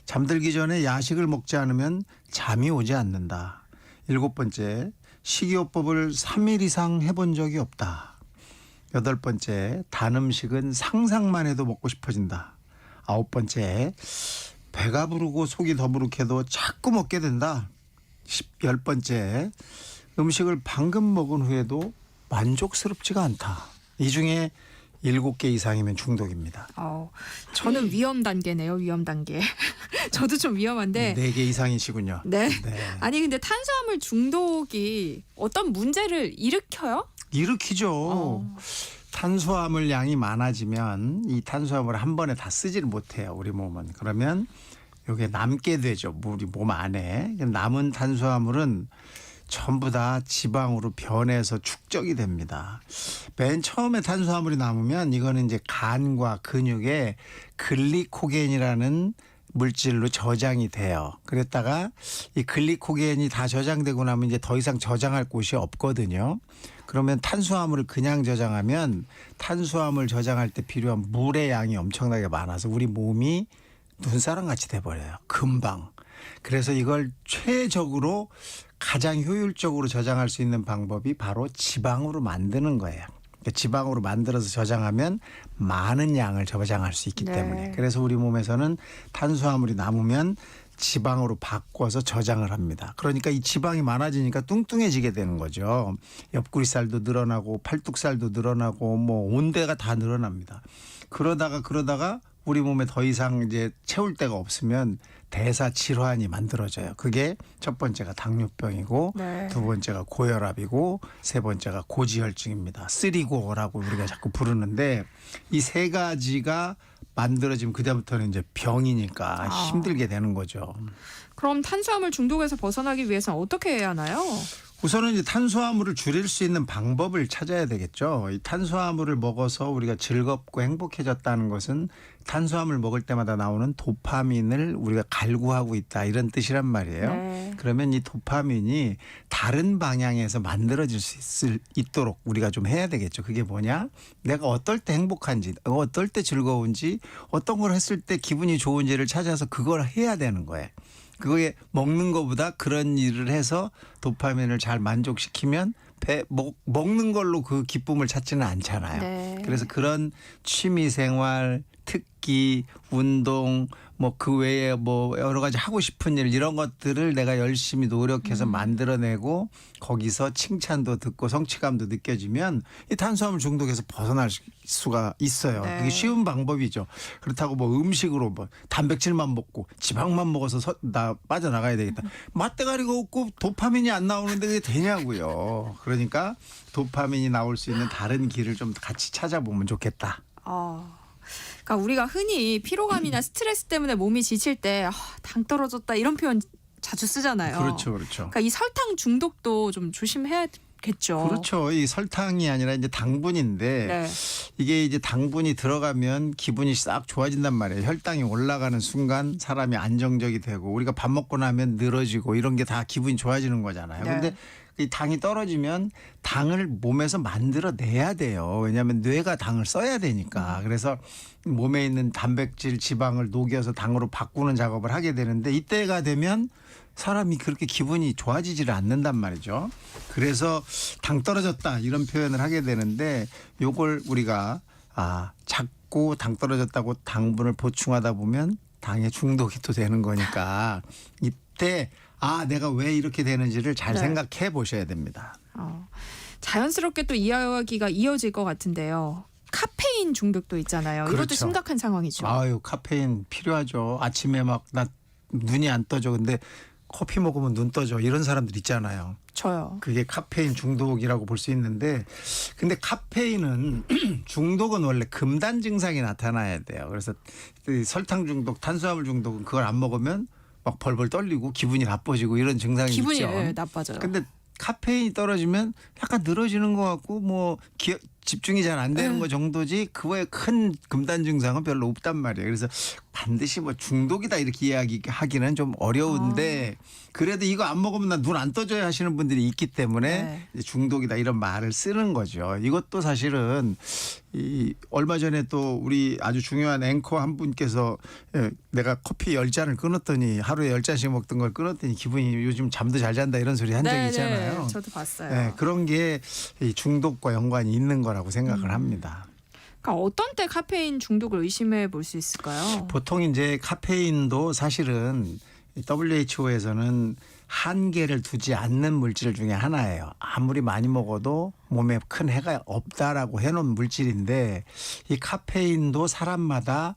잠들기 전에 야식을 먹지 않으면 잠이 오지 않는다. 일곱 번째, 식이요법을 3일 이상 해본 적이 없다. 여덟 번째, 단 음식은 상상만 해도 먹고 싶어진다. 아홉 번째, 배가 부르고 속이 더부룩해도 자꾸 먹게 된다. 열 번째, 음식을 방금 먹은 후에도 만족스럽지가 않다. 이 중에 7개 이상이면 중독입니다. 저는 위험 단계네요. 위험 단계. 저도 좀 위험한데. 4개 이상이시군요. 네. 네. 아니 근데 탄수화물 중독이 어떤 문제를 일으켜요? 일으키죠. 탄수화물 양이 많아지면 이 탄수화물을 한 번에 다 쓰지를 못해요. 우리 몸은. 그러면 이게 남게 되죠. 우리 몸 안에. 남은 탄수화물은 전부 다 지방으로 변해서 축적이 됩니다. 맨 처음에 탄수화물이 남으면 이거는 이제 간과 근육에 글리코겐이라는 물질로 저장이 돼요. 그랬다가 이 글리코겐이 다 저장되고 나면 이제 더 이상 저장할 곳이 없거든요. 그러면 탄수화물을 그냥 저장하면 탄수화물 저장할 때 필요한 물의 양이 엄청나게 많아서 우리 몸이 눈사람 같이 돼버려요. 금방. 그래서 이걸 최적으로 가장 효율적으로 저장할 수 있는 방법이 바로 지방으로 만드는 거예요. 그러니까 지방으로 만들어서 저장하면 많은 양을 저장할 수 있기 때문에. 그래서 우리 몸에서는 탄수화물이 남으면 지방으로 바꿔서 저장을 합니다. 그러니까 이 지방이 많아지니까 뚱뚱해지게 되는 거죠. 옆구리살도 늘어나고 팔뚝살도 늘어나고 뭐 온 데가 다 늘어납니다. 그러다가 우리 몸에 더 이상 이제 채울 데가 없으면 대사 질환이 만들어져요. 그게 첫 번째가 당뇨병이고 두 번째가 고혈압이고 세 번째가 고지혈증입니다. 쓰리고라고 우리가 자꾸 부르는데 이 세 가지가 만들어지면 그다음부터는 이제 병이니까 힘들게 되는 거죠. 그럼 탄수화물 중독에서 벗어나기 위해서는 어떻게 해야 하나요? 우선은 이제 탄수화물을 줄일 수 있는 방법을 찾아야 되겠죠. 이 탄수화물을 먹어서 우리가 즐겁고 행복해졌다는 것은 탄수화물 먹을 때마다 나오는 도파민을 우리가 갈구하고 있다 이런 뜻이란 말이에요. 그러면 이 도파민이 다른 방향에서 만들어질 수 있도록 우리가 좀 해야 되겠죠. 그게 뭐냐? 내가 어떨 때 행복한지, 어떨 때 즐거운지, 어떤 걸 했을 때 기분이 좋은지를 찾아서 그걸 해야 되는 거예요. 그거에 먹는 것보다 그런 일을 해서 도파민을 잘 만족시키면 먹는 걸로 그 기쁨을 찾지는 않잖아요. 그래서 그런 취미생활, 특기, 운동, 뭐 그 외에 뭐 여러 가지 하고 싶은 일 이런 것들을 내가 열심히 노력해서 만들어내고 거기서 칭찬도 듣고 성취감도 느껴지면 이 탄수화물 중독에서 벗어날 수가 있어요. 그게 쉬운 방법이죠. 그렇다고 뭐 음식으로 뭐 단백질만 먹고 지방만 먹어서 나 빠져나가야 되겠다. 맛대가리가 없고 도파민이 안 나오는데 그게 되냐고요. 그러니까 도파민이 나올 수 있는 다른 길을 좀 같이 찾아보면 좋겠다. 그러니까 우리가 흔히 피로감이나 스트레스 때문에 몸이 지칠 때 당 떨어졌다 이런 표현 자주 쓰잖아요. 그렇죠. 그러니까 이 설탕 중독도 좀 조심해야겠죠. 그렇죠. 이 설탕이 아니라 이제 당분인데 이게 이제 당분이 들어가면 기분이 싹 좋아진단 말이에요. 혈당이 올라가는 순간 사람이 안정적이 되고 우리가 밥 먹고 나면 늘어지고 이런 게 다 기분이 좋아지는 거잖아요. 근데 이 당이 떨어지면 당을 몸에서 만들어내야 돼요. 왜냐하면 뇌가 당을 써야 되니까. 그래서 몸에 있는 단백질, 지방을 녹여서 당으로 바꾸는 작업을 하게 되는데 이때가 되면 사람이 그렇게 기분이 좋아지지를 않는단 말이죠. 그래서 당 떨어졌다 이런 표현을 하게 되는데 요걸 우리가 자꾸 당 떨어졌다고 당분을 보충하다 보면 당에 중독이 또 되는 거니까 이때 내가 왜 이렇게 되는지를 잘 네. 생각해 보셔야 됩니다. 자연스럽게 또 이야기가 이어질 것 같은데요. 카페인 중독도 있잖아요. 이것도 그렇죠. 심각한 상황이죠. 아유 카페인 필요하죠. 아침에 막 나 눈이 안 떠져. 근데 커피 먹으면 눈 떠져. 이런 사람들 있잖아요. 저요. 그게 카페인 중독이라고 볼 수 있는데 근데 카페인은 중독은 원래 금단 증상이 나타나야 돼요. 그래서 설탕 중독, 탄수화물 중독은 그걸 안 먹으면 막 벌벌 떨리고 기분이 나빠지고 이런 증상이 기분이 있죠. 나빠져요. 근데 카페인이 떨어지면 약간 늘어지는 것 같고 뭐 집중이 잘 안 되는 거 정도지 그거에 큰 금단 증상은 별로 없단 말이에요. 그래서 반드시 뭐 중독이다 이렇게 이야기하기는 좀 어려운데 그래도 이거 안 먹으면 나 눈 안 떠져야 하시는 분들이 있기 때문에 중독이다 이런 말을 쓰는 거죠. 이것도 사실은 얼마 전에 또 우리 아주 중요한 앵커 한 분께서 내가 커피 10잔을 끊었더니 하루에 10잔씩 먹던 걸 끊었더니 기분이 요즘 잠도 잘 잔다 이런 소리 한 적이 있잖아요. 저도 봤어요. 네, 그런 게 이 중독과 연관이 있는 거라고 생각을 합니다. 그러니까 어떤 때 카페인 중독을 의심해 볼 수 있을까요? 보통 이제 카페인도 사실은 WHO에서는 한계를 두지 않는 물질 중에 하나예요. 아무리 많이 먹어도 몸에 큰 해가 없다라고 해놓은 물질인데 이 카페인도 사람마다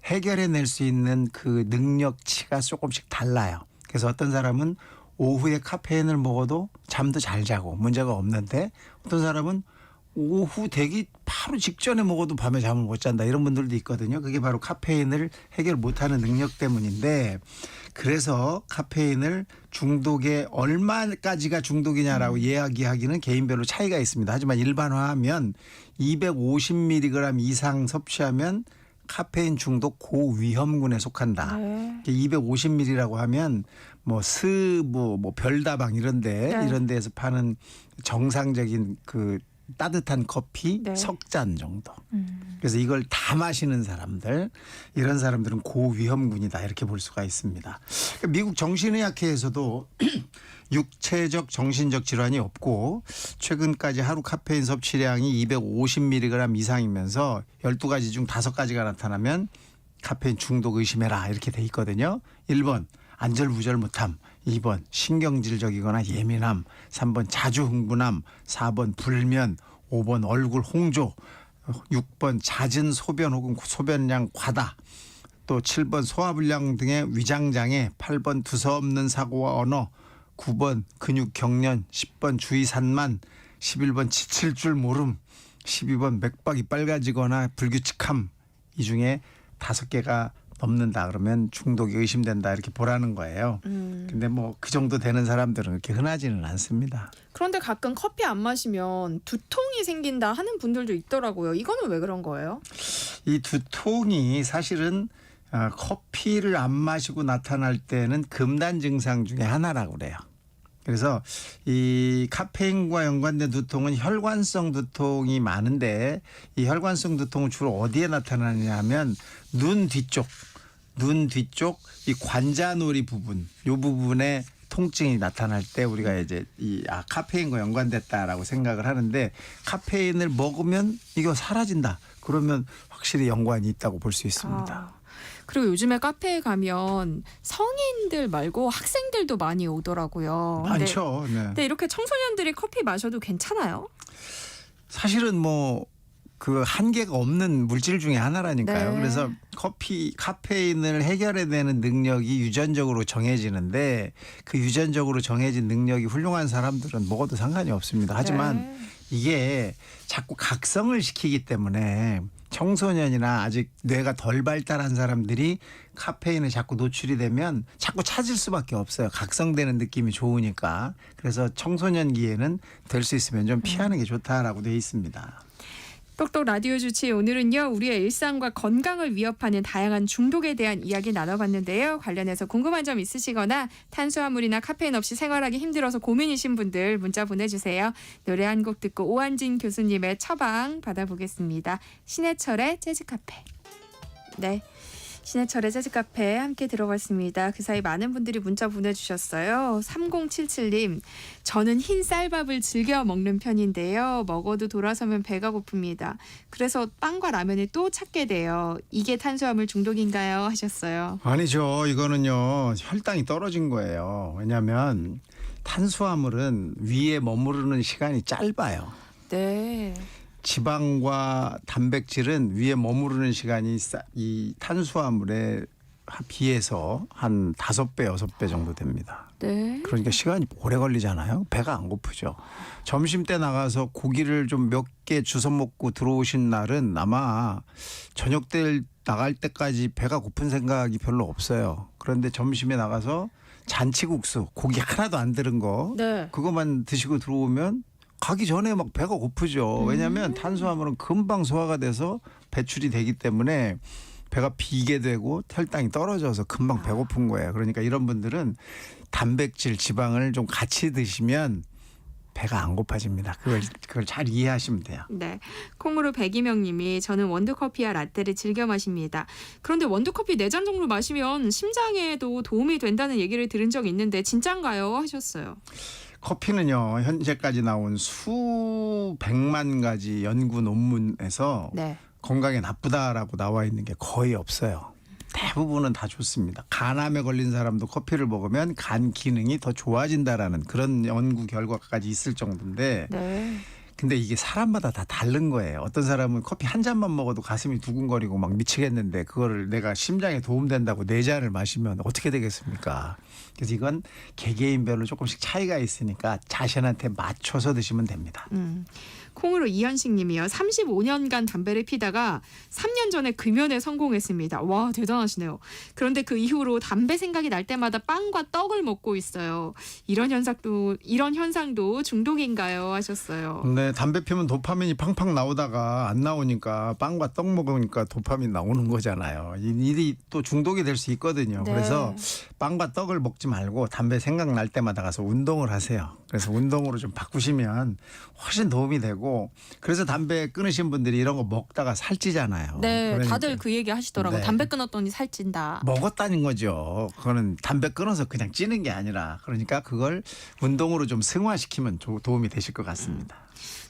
해결해낼 수 있는 그 능력치가 조금씩 달라요. 그래서 어떤 사람은 오후에 카페인을 먹어도 잠도 잘 자고 문제가 없는데 어떤 사람은 오후 되기 바로 직전에 먹어도 밤에 잠을 못 잔다 이런 분들도 있거든요. 그게 바로 카페인을 해결 못하는 능력 때문인데 그래서 카페인을 중독에 얼마까지가 중독이냐라고 이야기하기는 개인별로 차이가 있습니다. 하지만 일반화하면 250mg 이상 섭취하면 카페인 중독 고위험군에 속한다. 250ml라고 하면 뭐 스부, 뭐 별다방 이런 데에서 파는 정상적인 그 따뜻한 커피 석 잔 정도. 그래서 이걸 다 마시는 사람들, 이런 사람들은 고위험군이다 이렇게 볼 수가 있습니다. 미국 정신의학회에서도 육체적 정신적 질환이 없고 최근까지 하루 카페인 섭취량이 250mg 이상이면서 12가지 중 5가지가 나타나면 카페인 중독 의심해라 이렇게 돼 있거든요. 1번 안절부절 못함, 2번 신경질적이거나 예민함, 3번 자주 흥분함, 4번 불면, 5번 얼굴 홍조, 6번 잦은 소변 혹은 소변량 과다, 또 7번 소화불량 등의 위장장애, 8번 두서없는 사고와 언어, 9번 근육 경련, 10번 주의 산만, 11번 지칠 줄 모름, 12번 맥박이 빨개지거나 불규칙함. 이 중에 5개가 넘는다 그러면 중독이 의심된다 이렇게 보라는 거예요. 근데 뭐 그 정도 되는 사람들은 그렇게 흔하지는 않습니다. 그런데 가끔 커피 안 마시면 두통이 생긴다 하는 분들도 있더라고요. 이거는 왜 그런 거예요? 이 두통이 사실은 커피를 안 마시고 나타날 때는 금단 증상 중에 하나라고 그래요. 그래서 이 카페인과 연관된 두통은 혈관성 두통이 많은데 이 혈관성 두통은 주로 어디에 나타나느냐 하면 눈 뒤쪽 이 관자놀이 부분, 이 부분에 통증이 나타날 때 우리가 이제 카페인과 연관됐다라고 생각을 하는데 카페인을 먹으면 이거 사라진다. 그러면 확실히 연관이 있다고 볼 수 있습니다. 그리고 요즘에 카페에 가면 성인들 말고 학생들도 많이 오더라고요. 많죠. 근데 이렇게 청소년들이 커피 마셔도 괜찮아요? 사실은 뭐 그 한계가 없는 물질 중에 하나라니까요. 그래서 카페인을 해결해내는 능력이 유전적으로 정해지는데 그 유전적으로 정해진 능력이 훌륭한 사람들은 먹어도 상관이 없습니다. 하지만 이게 자꾸 각성을 시키기 때문에 청소년이나 아직 뇌가 덜 발달한 사람들이 카페인에 자꾸 노출이 되면 자꾸 찾을 수밖에 없어요. 각성되는 느낌이 좋으니까. 그래서 청소년기에는 될 수 있으면 좀 피하는 게 좋다라고 돼 있습니다. 똑똑 라디오 주치 오늘은요 우리의 일상과 건강을 위협하는 다양한 중독에 대한 이야기 나눠봤는데요. 관련해서 궁금한 점 있으시거나 탄수화물이나 카페인 없이 생활하기 힘들어서 고민이신 분들 문자 보내주세요. 노래 한 곡 듣고 오한진 교수님의 처방 받아보겠습니다. 신해철의 재즈카페. 네. 신해철의 재즈카페 함께 들어봤습니다. 그 사이 많은 분들이 문자 보내주셨어요. 3077님, 저는 흰 쌀밥을 즐겨 먹는 편인데요. 먹어도 돌아서면 배가 고픕니다. 그래서 빵과 라면을 또 찾게 돼요. 이게 탄수화물 중독인가요? 하셨어요. 아니죠. 이거는요 혈당이 떨어진 거예요. 왜냐하면 탄수화물은 위에 머무르는 시간이 짧아요. 네. 지방과 단백질은 위에 머무르는 시간이 이 탄수화물에 비해서 한 5배, 6배 정도 됩니다. 네. 그러니까 시간이 오래 걸리잖아요. 배가 안 고프죠. 점심 때 나가서 고기를 좀 몇 개 주워 먹고 들어오신 날은 아마 저녁 때 나갈 때까지 배가 고픈 생각이 별로 없어요. 그런데 점심에 나가서 잔치국수, 고기 하나도 안 들은 거 네. 그것만 드시고 들어오면 가기 전에 막 배가 고프죠. 왜냐하면 탄수화물은 금방 소화가 돼서 배출이 되기 때문에 배가 비게 되고 혈당이 떨어져서 금방 배고픈 거예요. 그러니까 이런 분들은 단백질, 지방을 좀 같이 드시면 배가 안 고파집니다. 그걸 잘 이해하시면 돼요. 네. 콩으로 백이명 님이 저는 원두커피와 라떼를 즐겨 마십니다. 그런데 원두커피 4잔 정도 마시면 심장에도 도움이 된다는 얘기를 들은 적이 있는데 진짠가요? 하셨어요. 커피는요 현재까지 나온 수백만 가지 연구 논문에서 네. 건강에 나쁘다라고 나와 있는 게 거의 없어요. 대부분은 다 좋습니다. 간암에 걸린 사람도 커피를 먹으면 간 기능이 더 좋아진다라는 그런 연구 결과까지 있을 정도인데 네. 근데 이게 사람마다 다 다른 거예요. 어떤 사람은 커피 한 잔만 먹어도 가슴이 두근거리고 막 미치겠는데 그거를 내가 심장에 도움된다고 4잔을 마시면 어떻게 되겠습니까? 그래서 이건 개개인별로 조금씩 차이가 있으니까 자신한테 맞춰서 드시면 됩니다. 콩으로 이현식 님이요. 35년간 담배를 피다가 3년 전에 금연에 성공했습니다. 와, 대단하시네요. 그런데 그 이후로 담배 생각이 날 때마다 빵과 떡을 먹고 있어요. 이런 현상도 중독인가요? 하셨어요. 네, 담배 피면 도파민이 팡팡 나오다가 안 나오니까 빵과 떡 먹으니까 도파민 나오는 거잖아요. 일이 또 중독이 될 수 있거든요. 네. 그래서 빵과 떡을 먹지 말고 담배 생각 날 때마다 가서 운동을 하세요. 그래서 운동으로 좀 바꾸시면 훨씬 도움이 되고 그래서 담배 끊으신 분들이 이런 거 먹다가 살찌잖아요. 네, 그러니까 다들 그 얘기 하시더라고요. 네. 담배 끊었더니 살찐다. 먹었다는 거죠. 그거는 담배 끊어서 그냥 찌는 게 아니라 그러니까 그걸 운동으로 좀 승화시키면 도움이 되실 것 같습니다.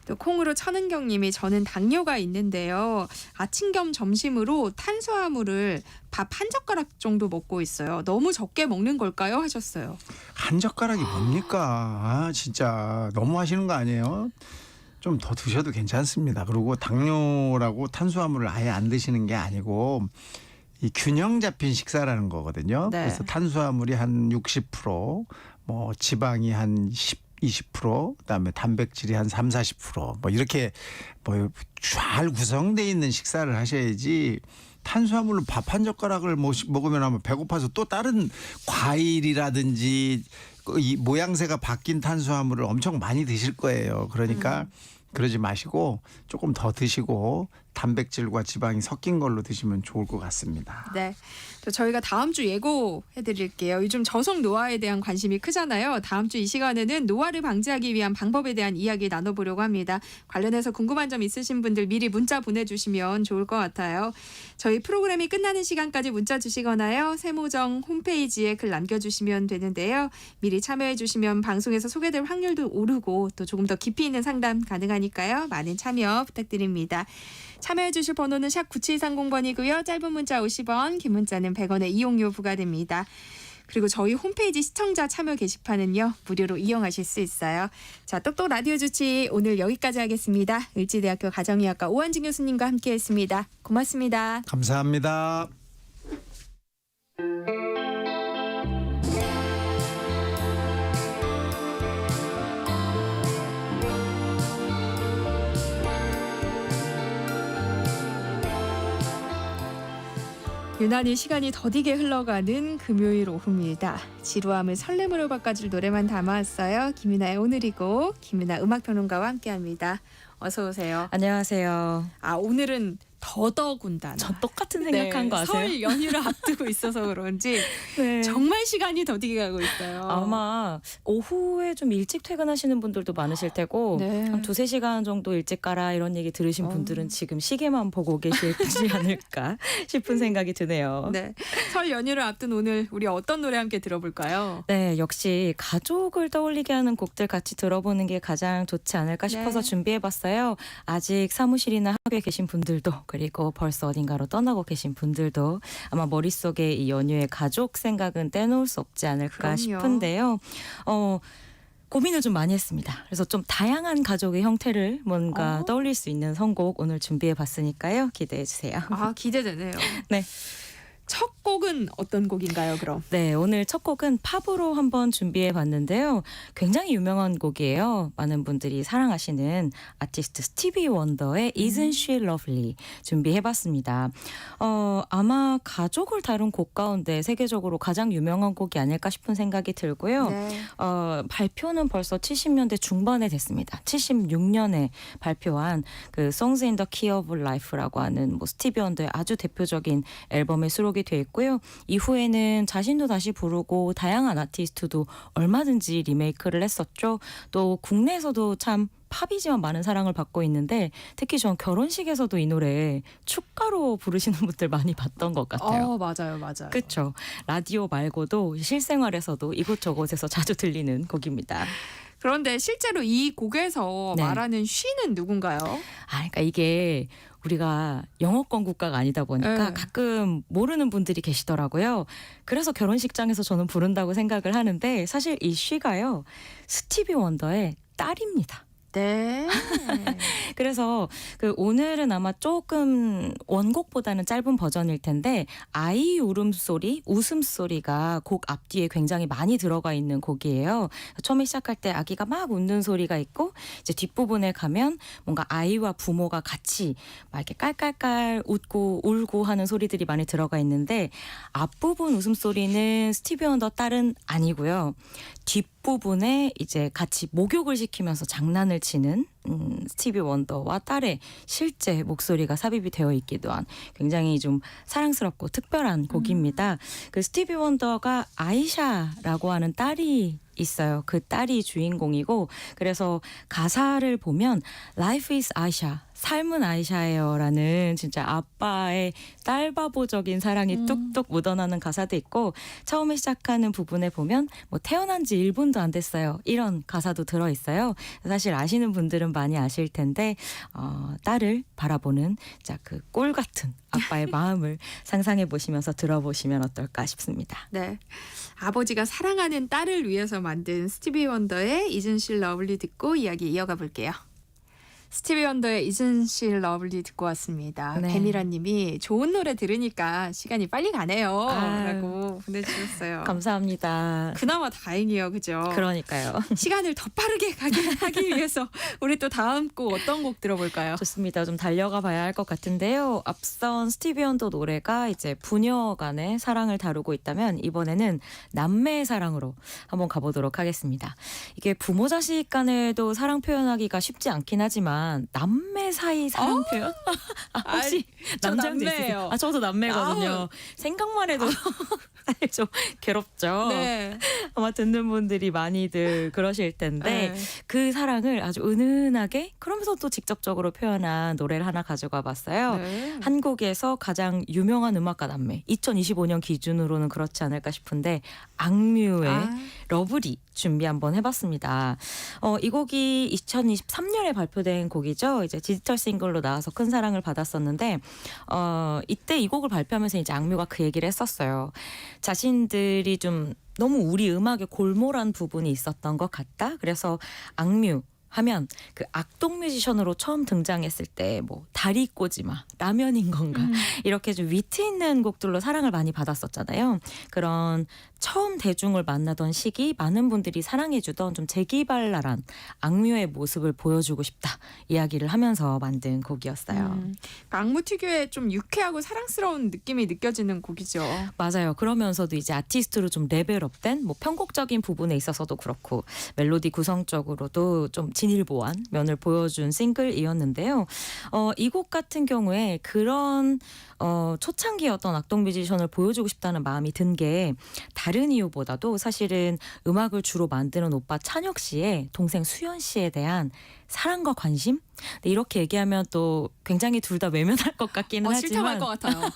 또 콩으로 천은경 님이 저는 당뇨가 있는데요. 아침 겸 점심으로 탄수화물을 밥 한 젓가락 정도 먹고 있어요. 너무 적게 먹는 걸까요? 하셨어요. 한 젓가락이 뭡니까? 아, 진짜 너무 하시는 거 아니에요? 좀 더 드셔도 괜찮습니다. 그리고 당뇨라고 탄수화물을 아예 안 드시는 게 아니고 이 균형 잡힌 식사라는 거거든요. 네. 그래서 탄수화물이 한 60%, 뭐 지방이 한 20%, 그다음에 단백질이 한 30-40%뭐 이렇게 뭐 잘 구성되어 있는 식사를 하셔야지 탄수화물로 밥 한 젓가락을 먹으면 아마 배고파서 또 다른 과일이라든지 이 모양새가 바뀐 탄수화물을 엄청 많이 드실 거예요. 그러니까 그러지 마시고 조금 더 드시고 단백질과 지방이 섞인 걸로 드시면 좋을 것 같습니다. 네. 또 저희가 다음 주 예고해드릴게요. 요즘 저속 노화에 대한 관심이 크잖아요. 다음 주 이 시간에는 노화를 방지하기 위한 방법에 대한 이야기 나눠보려고 합니다. 관련해서 궁금한 점 있으신 분들 미리 문자 보내주시면 좋을 것 같아요. 저희 프로그램이 끝나는 시간까지 문자 주시거나요. 세모정 홈페이지에 글 남겨주시면 되는데요. 미리 참여해주시면 방송에서 소개될 확률도 오르고 또 조금 더 깊이 있는 상담 가능하니까요. 많은 참여 부탁드립니다. 참여해 주실 번호는 샵 9730번이고요. 짧은 문자 50원, 긴 문자는 100원의 이용료 부과됩니다. 그리고 저희 홈페이지 시청자 참여 게시판은요. 무료로 이용하실 수 있어요. 자, 똑똑 라디오 주치 오늘 여기까지 하겠습니다. 을지대학교 가정의학과 오한진 교수님과 함께했습니다. 고맙습니다. 감사합니다. 유난히 시간이 더디게 흘러가는 금요일 오후입니다. 지루함을 설렘으로 바꿔줄 노래만 담아왔어요. 김윤아의 오늘이고 김윤아 음악평론가와 함께합니다. 어서 오세요. 안녕하세요. 아, 오늘은 더더군다나. 저 똑같은 생각한 거 아세요? 설 연휴를 앞두고 있어서 그런지 네. 정말 시간이 더디게 가고 있어요. 아마 오후에 좀 일찍 퇴근하시는 분들도 많으실 테고 네. 한 2-3시간 정도 일찍 가라 이런 얘기 들으신 분들은 지금 시계만 보고 계시지 않을까 싶은 생각이 드네요. 네. 설 연휴를 앞둔 오늘 우리 어떤 노래 함께 들어볼까요? 네, 역시 가족을 떠올리게 하는 곡들 같이 들어보는 게 가장 좋지 않을까 싶어서 네. 준비해봤어요. 아직 사무실이나 학교에 계신 분들도 그리고 벌써 어딘가로 떠나고 계신 분들도 아마 머릿속에 이 연휴의 가족 생각은 떼놓을 수 없지 않을까 그럼요. 싶은데요. 고민을 좀 많이 했습니다. 그래서 좀 다양한 가족의 형태를 뭔가 떠올릴 수 있는 선곡 오늘 준비해봤으니까요. 기대해주세요. 아, 기대되네요. 네. 첫 곡은 어떤 곡인가요, 그럼? 네, 오늘 첫 곡은 팝으로 한번 준비해 봤는데요. 굉장히 유명한 곡이에요. 많은 분들이 사랑하시는 아티스트 스티비 원더의 Isn't She Lovely 준비해 봤습니다. 아마 가족을 다룬 곡 가운데 세계적으로 가장 유명한 곡이 아닐까 싶은 생각이 들고요. 네. 발표는 벌써 70년대 중반에 됐습니다. 76년에 발표한 그 Songs in the Key of Life라고 하는 뭐 스티비 원더의 아주 대표적인 앨범에 수록이 돼 있고요. 이후에는 자신도 다시 부르고 다양한 아티스트도 얼마든지 리메이크를 했었죠. 또 국내에서도 참 팝이지만 많은 사랑을 받고 있는데 특히 전 결혼식에서도 이 노래 축가로 부르시는 분들 많이 봤던 것 같아요. 맞아요. 그렇죠. 라디오 말고도 실생활에서도 이곳저곳에서 자주 들리는 곡입니다. 그런데 실제로 이 곡에서 네. 말하는 쉬는 누군가요? 그러니까 이게 우리가 영어권 국가가 아니다 보니까 네. 가끔 모르는 분들이 계시더라고요. 그래서 결혼식장에서 저는 부른다고 생각을 하는데 사실 이 쉬가요. 스티비 원더의 딸입니다. 네. 그래서 오늘은 아마 조금 원곡보다는 짧은 버전일 텐데 아이 울음소리, 웃음소리가 곡 앞뒤에 굉장히 많이 들어가 있는 곡이에요. 처음에 시작할 때 아기가 막 웃는 소리가 있고 이제 뒷부분에 가면 뭔가 아이와 부모가 같이 막 이렇게 깔깔깔 웃고 울고 하는 소리들이 많이 들어가 있는데 앞부분 웃음소리는 스티비 원더 딸은 아니고요. 뒷부분에 이제 같이 목욕을 시키면서 장난을 치는 스티비 원더와 딸의 실제 목소리가 삽입이 되어 있기도 한 굉장히 좀 사랑스럽고 특별한 곡입니다. 그 스티비 원더가 아이샤라고 하는 딸이 있어요. 그 딸이 주인공이고 그래서 가사를 보면 Life is Aisha, 삶은 아이샤예요라는 진짜 아빠의 딸바보적인 사랑이 뚝뚝 묻어나는 가사도 있고 처음에 시작하는 부분에 보면 뭐 태어난 지 1분도 안 됐어요. 이런 가사도 들어있어요. 사실 아시는 분들은 많이 아실 텐데 딸을 바라보는 그 꿀 같은 아빠의 마음을 상상해 보시면서 들어보시면 어떨까 싶습니다. 네. 아버지가 사랑하는 딸을 위해서 만든 스티비 원더의 Isn't She Lovely 듣고 이야기 이어가 볼게요. 스티비 원더의 Isn't She Lovely 듣고 왔습니다. 네. 배미라님이 좋은 노래 들으니까 시간이 빨리 가네요. 아유. 라고 보내주셨어요. 감사합니다. 그나마 다행이에요. 그죠? 그러니까요. 시간을 더 빠르게 가게 하기 위해서 우리 또 다음 곡 어떤 곡 들어볼까요? 좋습니다. 좀 달려가 봐야 할 것 같은데요. 앞선 스티비 원더 노래가 이제 부녀 간의 사랑을 다루고 있다면 이번에는 남매의 사랑으로 한번 가보도록 하겠습니다. 이게 부모 자식 간에도 사랑 표현하기가 쉽지 않긴 하지만 남매 사이 사랑 표현? 혹시 저 남자분들 남매예요. 있으세요? 저도 남매거든요. 아우. 생각만 해도 사실 좀 괴롭죠. 네. 아마 듣는 분들이 많이들 그러실 텐데 네. 그 사랑을 아주 은은하게 그러면서도 직접적으로 표현한 노래를 하나 가져가 봤어요. 네. 한국에서 가장 유명한 음악가 남매 2025년 기준으로는 그렇지 않을까 싶은데 악뮤의 러브리 준비 한번 해봤습니다. 이 곡이 2023년에 발표된 곡이죠. 이제 디지털 싱글로 나와서 큰 사랑을 받았었는데 이때 이 곡을 발표하면서 이제 악뮤가 그 얘기를 했었어요. 자신들이 좀 너무 우리 음악에 골몰한 부분이 있었던 것 같다. 그래서 악뮤 하면 그 악동 뮤지션으로 처음 등장했을 때 뭐 다리 꼬지마, 라면인 건가 이렇게 좀 위트 있는 곡들로 사랑을 많이 받았었잖아요. 그런 처음 대중을 만나던 시기 많은 분들이 사랑해주던 좀 재기발랄한 악뮤의 모습을 보여주고 싶다 이야기를 하면서 만든 곡이었어요. 악무 특유의 좀 유쾌하고 사랑스러운 느낌이 느껴지는 곡이죠. 맞아요. 그러면서도 이제 아티스트로 좀 레벨업된 뭐 편곡적인 부분에 있어서도 그렇고 멜로디 구성적으로도 좀 진일보한 면을 보여준 싱글이었는데요. 이 곡 같은 경우에 그런 초창기의 어떤 악동 뮤지션을 보여주고 싶다는 마음이 든 게 다른 이유보다도 사실은 음악을 주로 만드는 오빠 찬혁 씨의 동생 수연 씨에 대한 사랑과 관심? 근데 이렇게 얘기하면 또 굉장히 둘 다 외면할 것 같기는 실감할 하지만 것 같아요.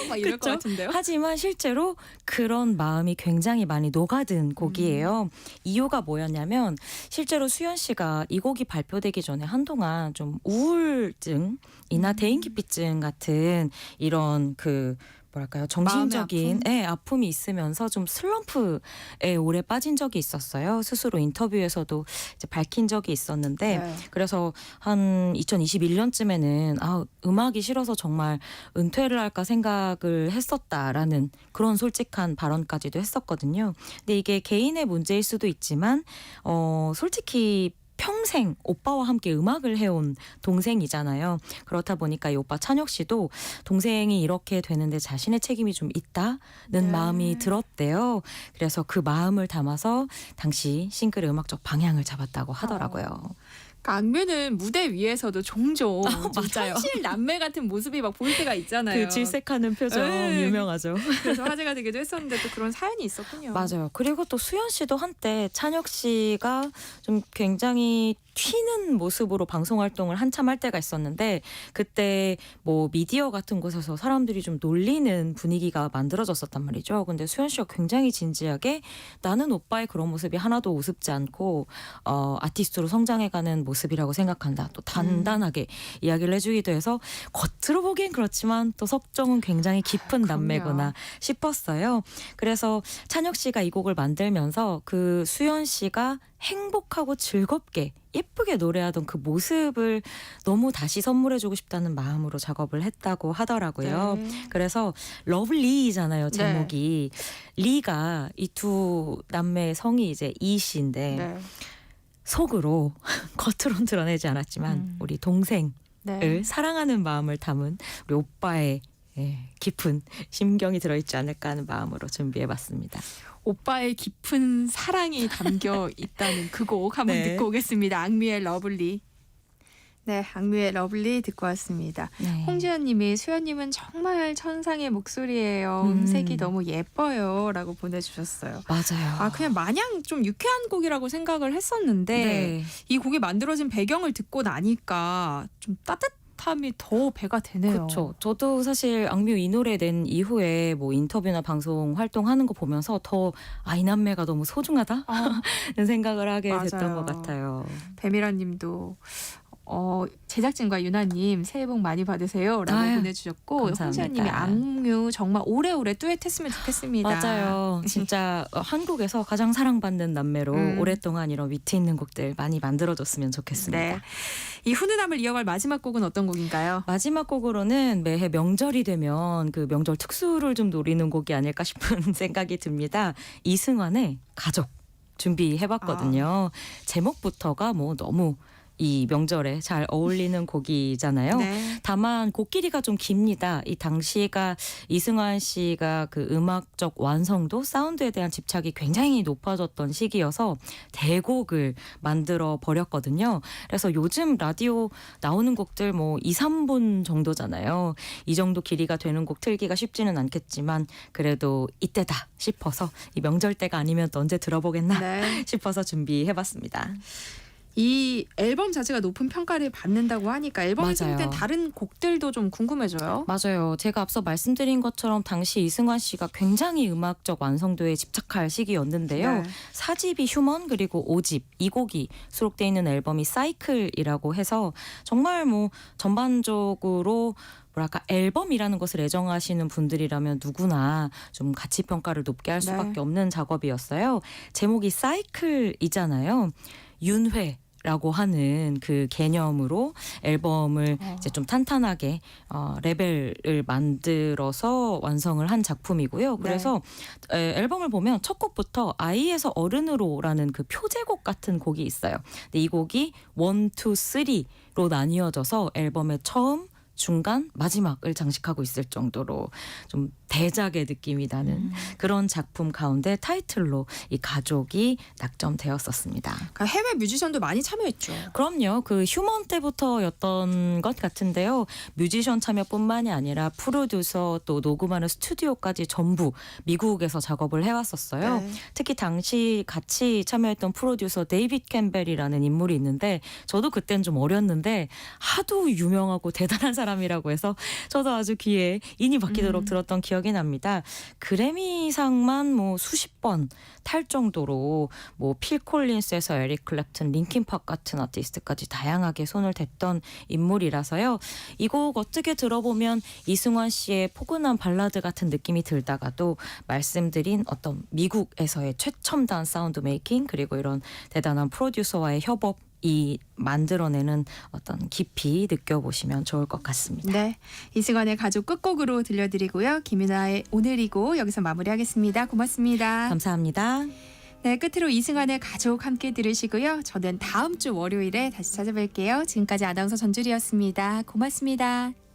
막 이럴 것 그쵸? 같은데요. 하지만 실제로 그런 마음이 굉장히 많이 녹아든 곡이에요. 이유가 뭐였냐면 실제로 수연 씨가 이 곡이 발표되기 전에 한동안 좀 우울증이나 대인기피증 같은 이런 그 뭐랄까요 정신적인 아픔이 있으면서 좀 슬럼프에 오래 빠진 적이 있었어요. 스스로 인터뷰에서도 이제 밝힌 적이 있었는데 그래서 한 2021년쯤에는 음악이 싫어서 정말 은퇴를 할까 생각을 했었다라는 그런 솔직한 발언까지도 했었거든요. 근데 이게 개인의 문제일 수도 있지만 솔직히 평생 오빠와 함께 음악을 해온 동생이잖아요. 그렇다 보니까 이 오빠 찬혁 씨도 동생이 이렇게 되는데 자신의 책임이 좀 있다는 마음이 들었대요. 그래서 그 마음을 담아서 당시 싱글의 음악적 방향을 잡았다고 하더라고요. 악뮤는 무대 위에서도 종종 맞아요. 현실 남매 같은 모습이 막 보일 때가 있잖아요. 그 질색하는 표정 유명하죠. 그래서 화제가 되기도 했었는데 또 그런 사연이 있었군요. 맞아요. 그리고 또 수연 씨도 한때 찬혁 씨가 좀 굉장히 튀는 모습으로 방송 활동을 한참 할 때가 있었는데 그때 뭐 미디어 같은 곳에서 사람들이 좀 놀리는 분위기가 만들어졌었단 말이죠. 근데 수연 씨가 굉장히 진지하게 나는 오빠의 그런 모습이 하나도 우습지 않고 아티스트로 성장해가는 모습이라고 생각한다. 또 단단하게 이야기를 해주기도 해서 겉으로 보기엔 그렇지만 또 석정은 굉장히 깊은 남매구나 싶었어요. 그래서 찬혁 씨가 이 곡을 만들면서 그 수연 씨가 행복하고 즐겁게 예쁘게 노래하던 그 모습을 너무 다시 선물해주고 싶다는 마음으로 작업을 했다고 하더라고요. 그래서 러블리잖아요, 제목이. 리가 이 두 남매의 성이 이제 이 씨인데 속으로 겉으론 드러내지 않았지만 우리 동생을 사랑하는 마음을 담은 우리 오빠의 깊은 심경이 들어있지 않을까 하는 마음으로 준비해봤습니다. 오빠의 깊은 사랑이 담겨 있다는 그 곡 한번 듣고 오겠습니다. 악뮤의 러블리. 네, 악뮤의 러블리 듣고 왔습니다. 홍지연 님이 수연님은 정말 천상의 목소리예요. 음색이 너무 예뻐요. 라고 보내주셨어요. 맞아요. 그냥 마냥 좀 유쾌한 곡이라고 생각을 했었는데 이 곡이 만들어진 배경을 듣고 나니까 좀 따뜻함이 더 배가 되네요. 그렇죠. 저도 사실 악뮤 이 노래 낸 이후에 뭐 인터뷰나 방송 활동하는 거 보면서 더 이 남매가 너무 소중하다 는 생각을 하게 됐던 것 같아요. 배미란 님도 제작진과 유나님 새해 복 많이 받으세요 라고 보내주셨고 홍지연님이 악뮤 정말 오래오래 듀엣했으면 좋겠습니다. 맞아요. 진짜 한국에서 가장 사랑받는 남매로 오랫동안 이런 위트 있는 곡들 많이 만들어줬으면 좋겠습니다. 네. 이 훈훈함을 이어갈 마지막 곡은 어떤 곡인가요? 마지막 곡으로는 매해 명절이 되면 그 명절 특수를 좀 노리는 곡이 아닐까 싶은 생각이 듭니다. 이승환의 가족 준비해봤거든요. 제목부터가 뭐 너무 이 명절에 잘 어울리는 곡이잖아요. 다만 곡 길이가 좀 깁니다. 이 당시가 이승환 씨가 그 음악적 완성도, 사운드에 대한 집착이 굉장히 높아졌던 시기여서 대곡을 만들어 버렸거든요. 그래서 요즘 라디오 나오는 곡들 뭐 2, 3분 정도잖아요. 이 정도 길이가 되는 곡 틀기가 쉽지는 않겠지만 그래도 이때다 싶어서 이 명절 때가 아니면 또 언제 들어보겠나 싶어서 준비해봤습니다. 이 앨범 자체가 높은 평가를 받는다고 하니까 앨범에 수록된 다른 곡들도 좀 궁금해져요. 맞아요. 제가 앞서 말씀드린 것처럼 당시 이승환 씨가 굉장히 음악적 완성도에 집착할 시기였는데요. 4집이 휴먼 그리고 5집 이 곡이 수록되어 있는 앨범이 사이클이라고 해서 정말 뭐 전반적으로 뭐랄까 앨범이라는 것을 애정하시는 분들이라면 누구나 좀 가치 평가를 높게 할 수밖에 없는 작업이었어요. 제목이 사이클이잖아요. 윤회라고 하는 그 개념으로 앨범을 이제 좀 탄탄하게 레벨을 만들어서 완성을 한 작품이고요. 그래서 앨범을 보면 첫 곡부터 아이에서 어른으로라는 그 표제곡 같은 곡이 있어요. 근데 이 곡이 1, 2, 3로 나뉘어져서 앨범의 처음, 중간, 마지막을 장식하고 있을 정도로 좀 대작의 느낌이 나는 그런 작품 가운데 타이틀로 이 가족이 낙점되었었습니다. 그러니까 해외 뮤지션도 많이 참여했죠. 그럼요. 그 휴먼 때부터였던 것 같은데요. 뮤지션 참여뿐만이 아니라 프로듀서 또 녹음하는 스튜디오까지 전부 미국에서 작업을 해왔었어요. 네. 특히 당시 같이 참여했던 프로듀서 데이빗 캠벨이라는 인물이 있는데 저도 그땐 좀 어렸는데 하도 유명하고 대단한 사람이라고 해서 저도 아주 귀에 인이 박히도록 들었던 기억이 납니다. 그래미상만 뭐 수십 번 탈 정도로 뭐 필 콜린스에서 에릭 클랩튼, 링킨 파크 같은 아티스트까지 다양하게 손을 댔던 인물이라서요. 이 곡 어떻게 들어보면 이승환 씨의 포근한 발라드 같은 느낌이 들다가도 말씀드린 어떤 미국에서의 최첨단 사운드 메이킹 그리고 이런 대단한 프로듀서와의 협업이 만들어내는 어떤 깊이 느껴보시면 좋을 것 같습니다. 네, 이승환의 가족 끝곡으로 들려드리고요. 김윤아의 오늘이고 여기서 마무리하겠습니다. 고맙습니다. 감사합니다. 네, 끝으로 이승환의 가족 함께 들으시고요. 저는 다음 주 월요일에 다시 찾아뵐게요. 지금까지 아나운서 전주리였습니다. 고맙습니다.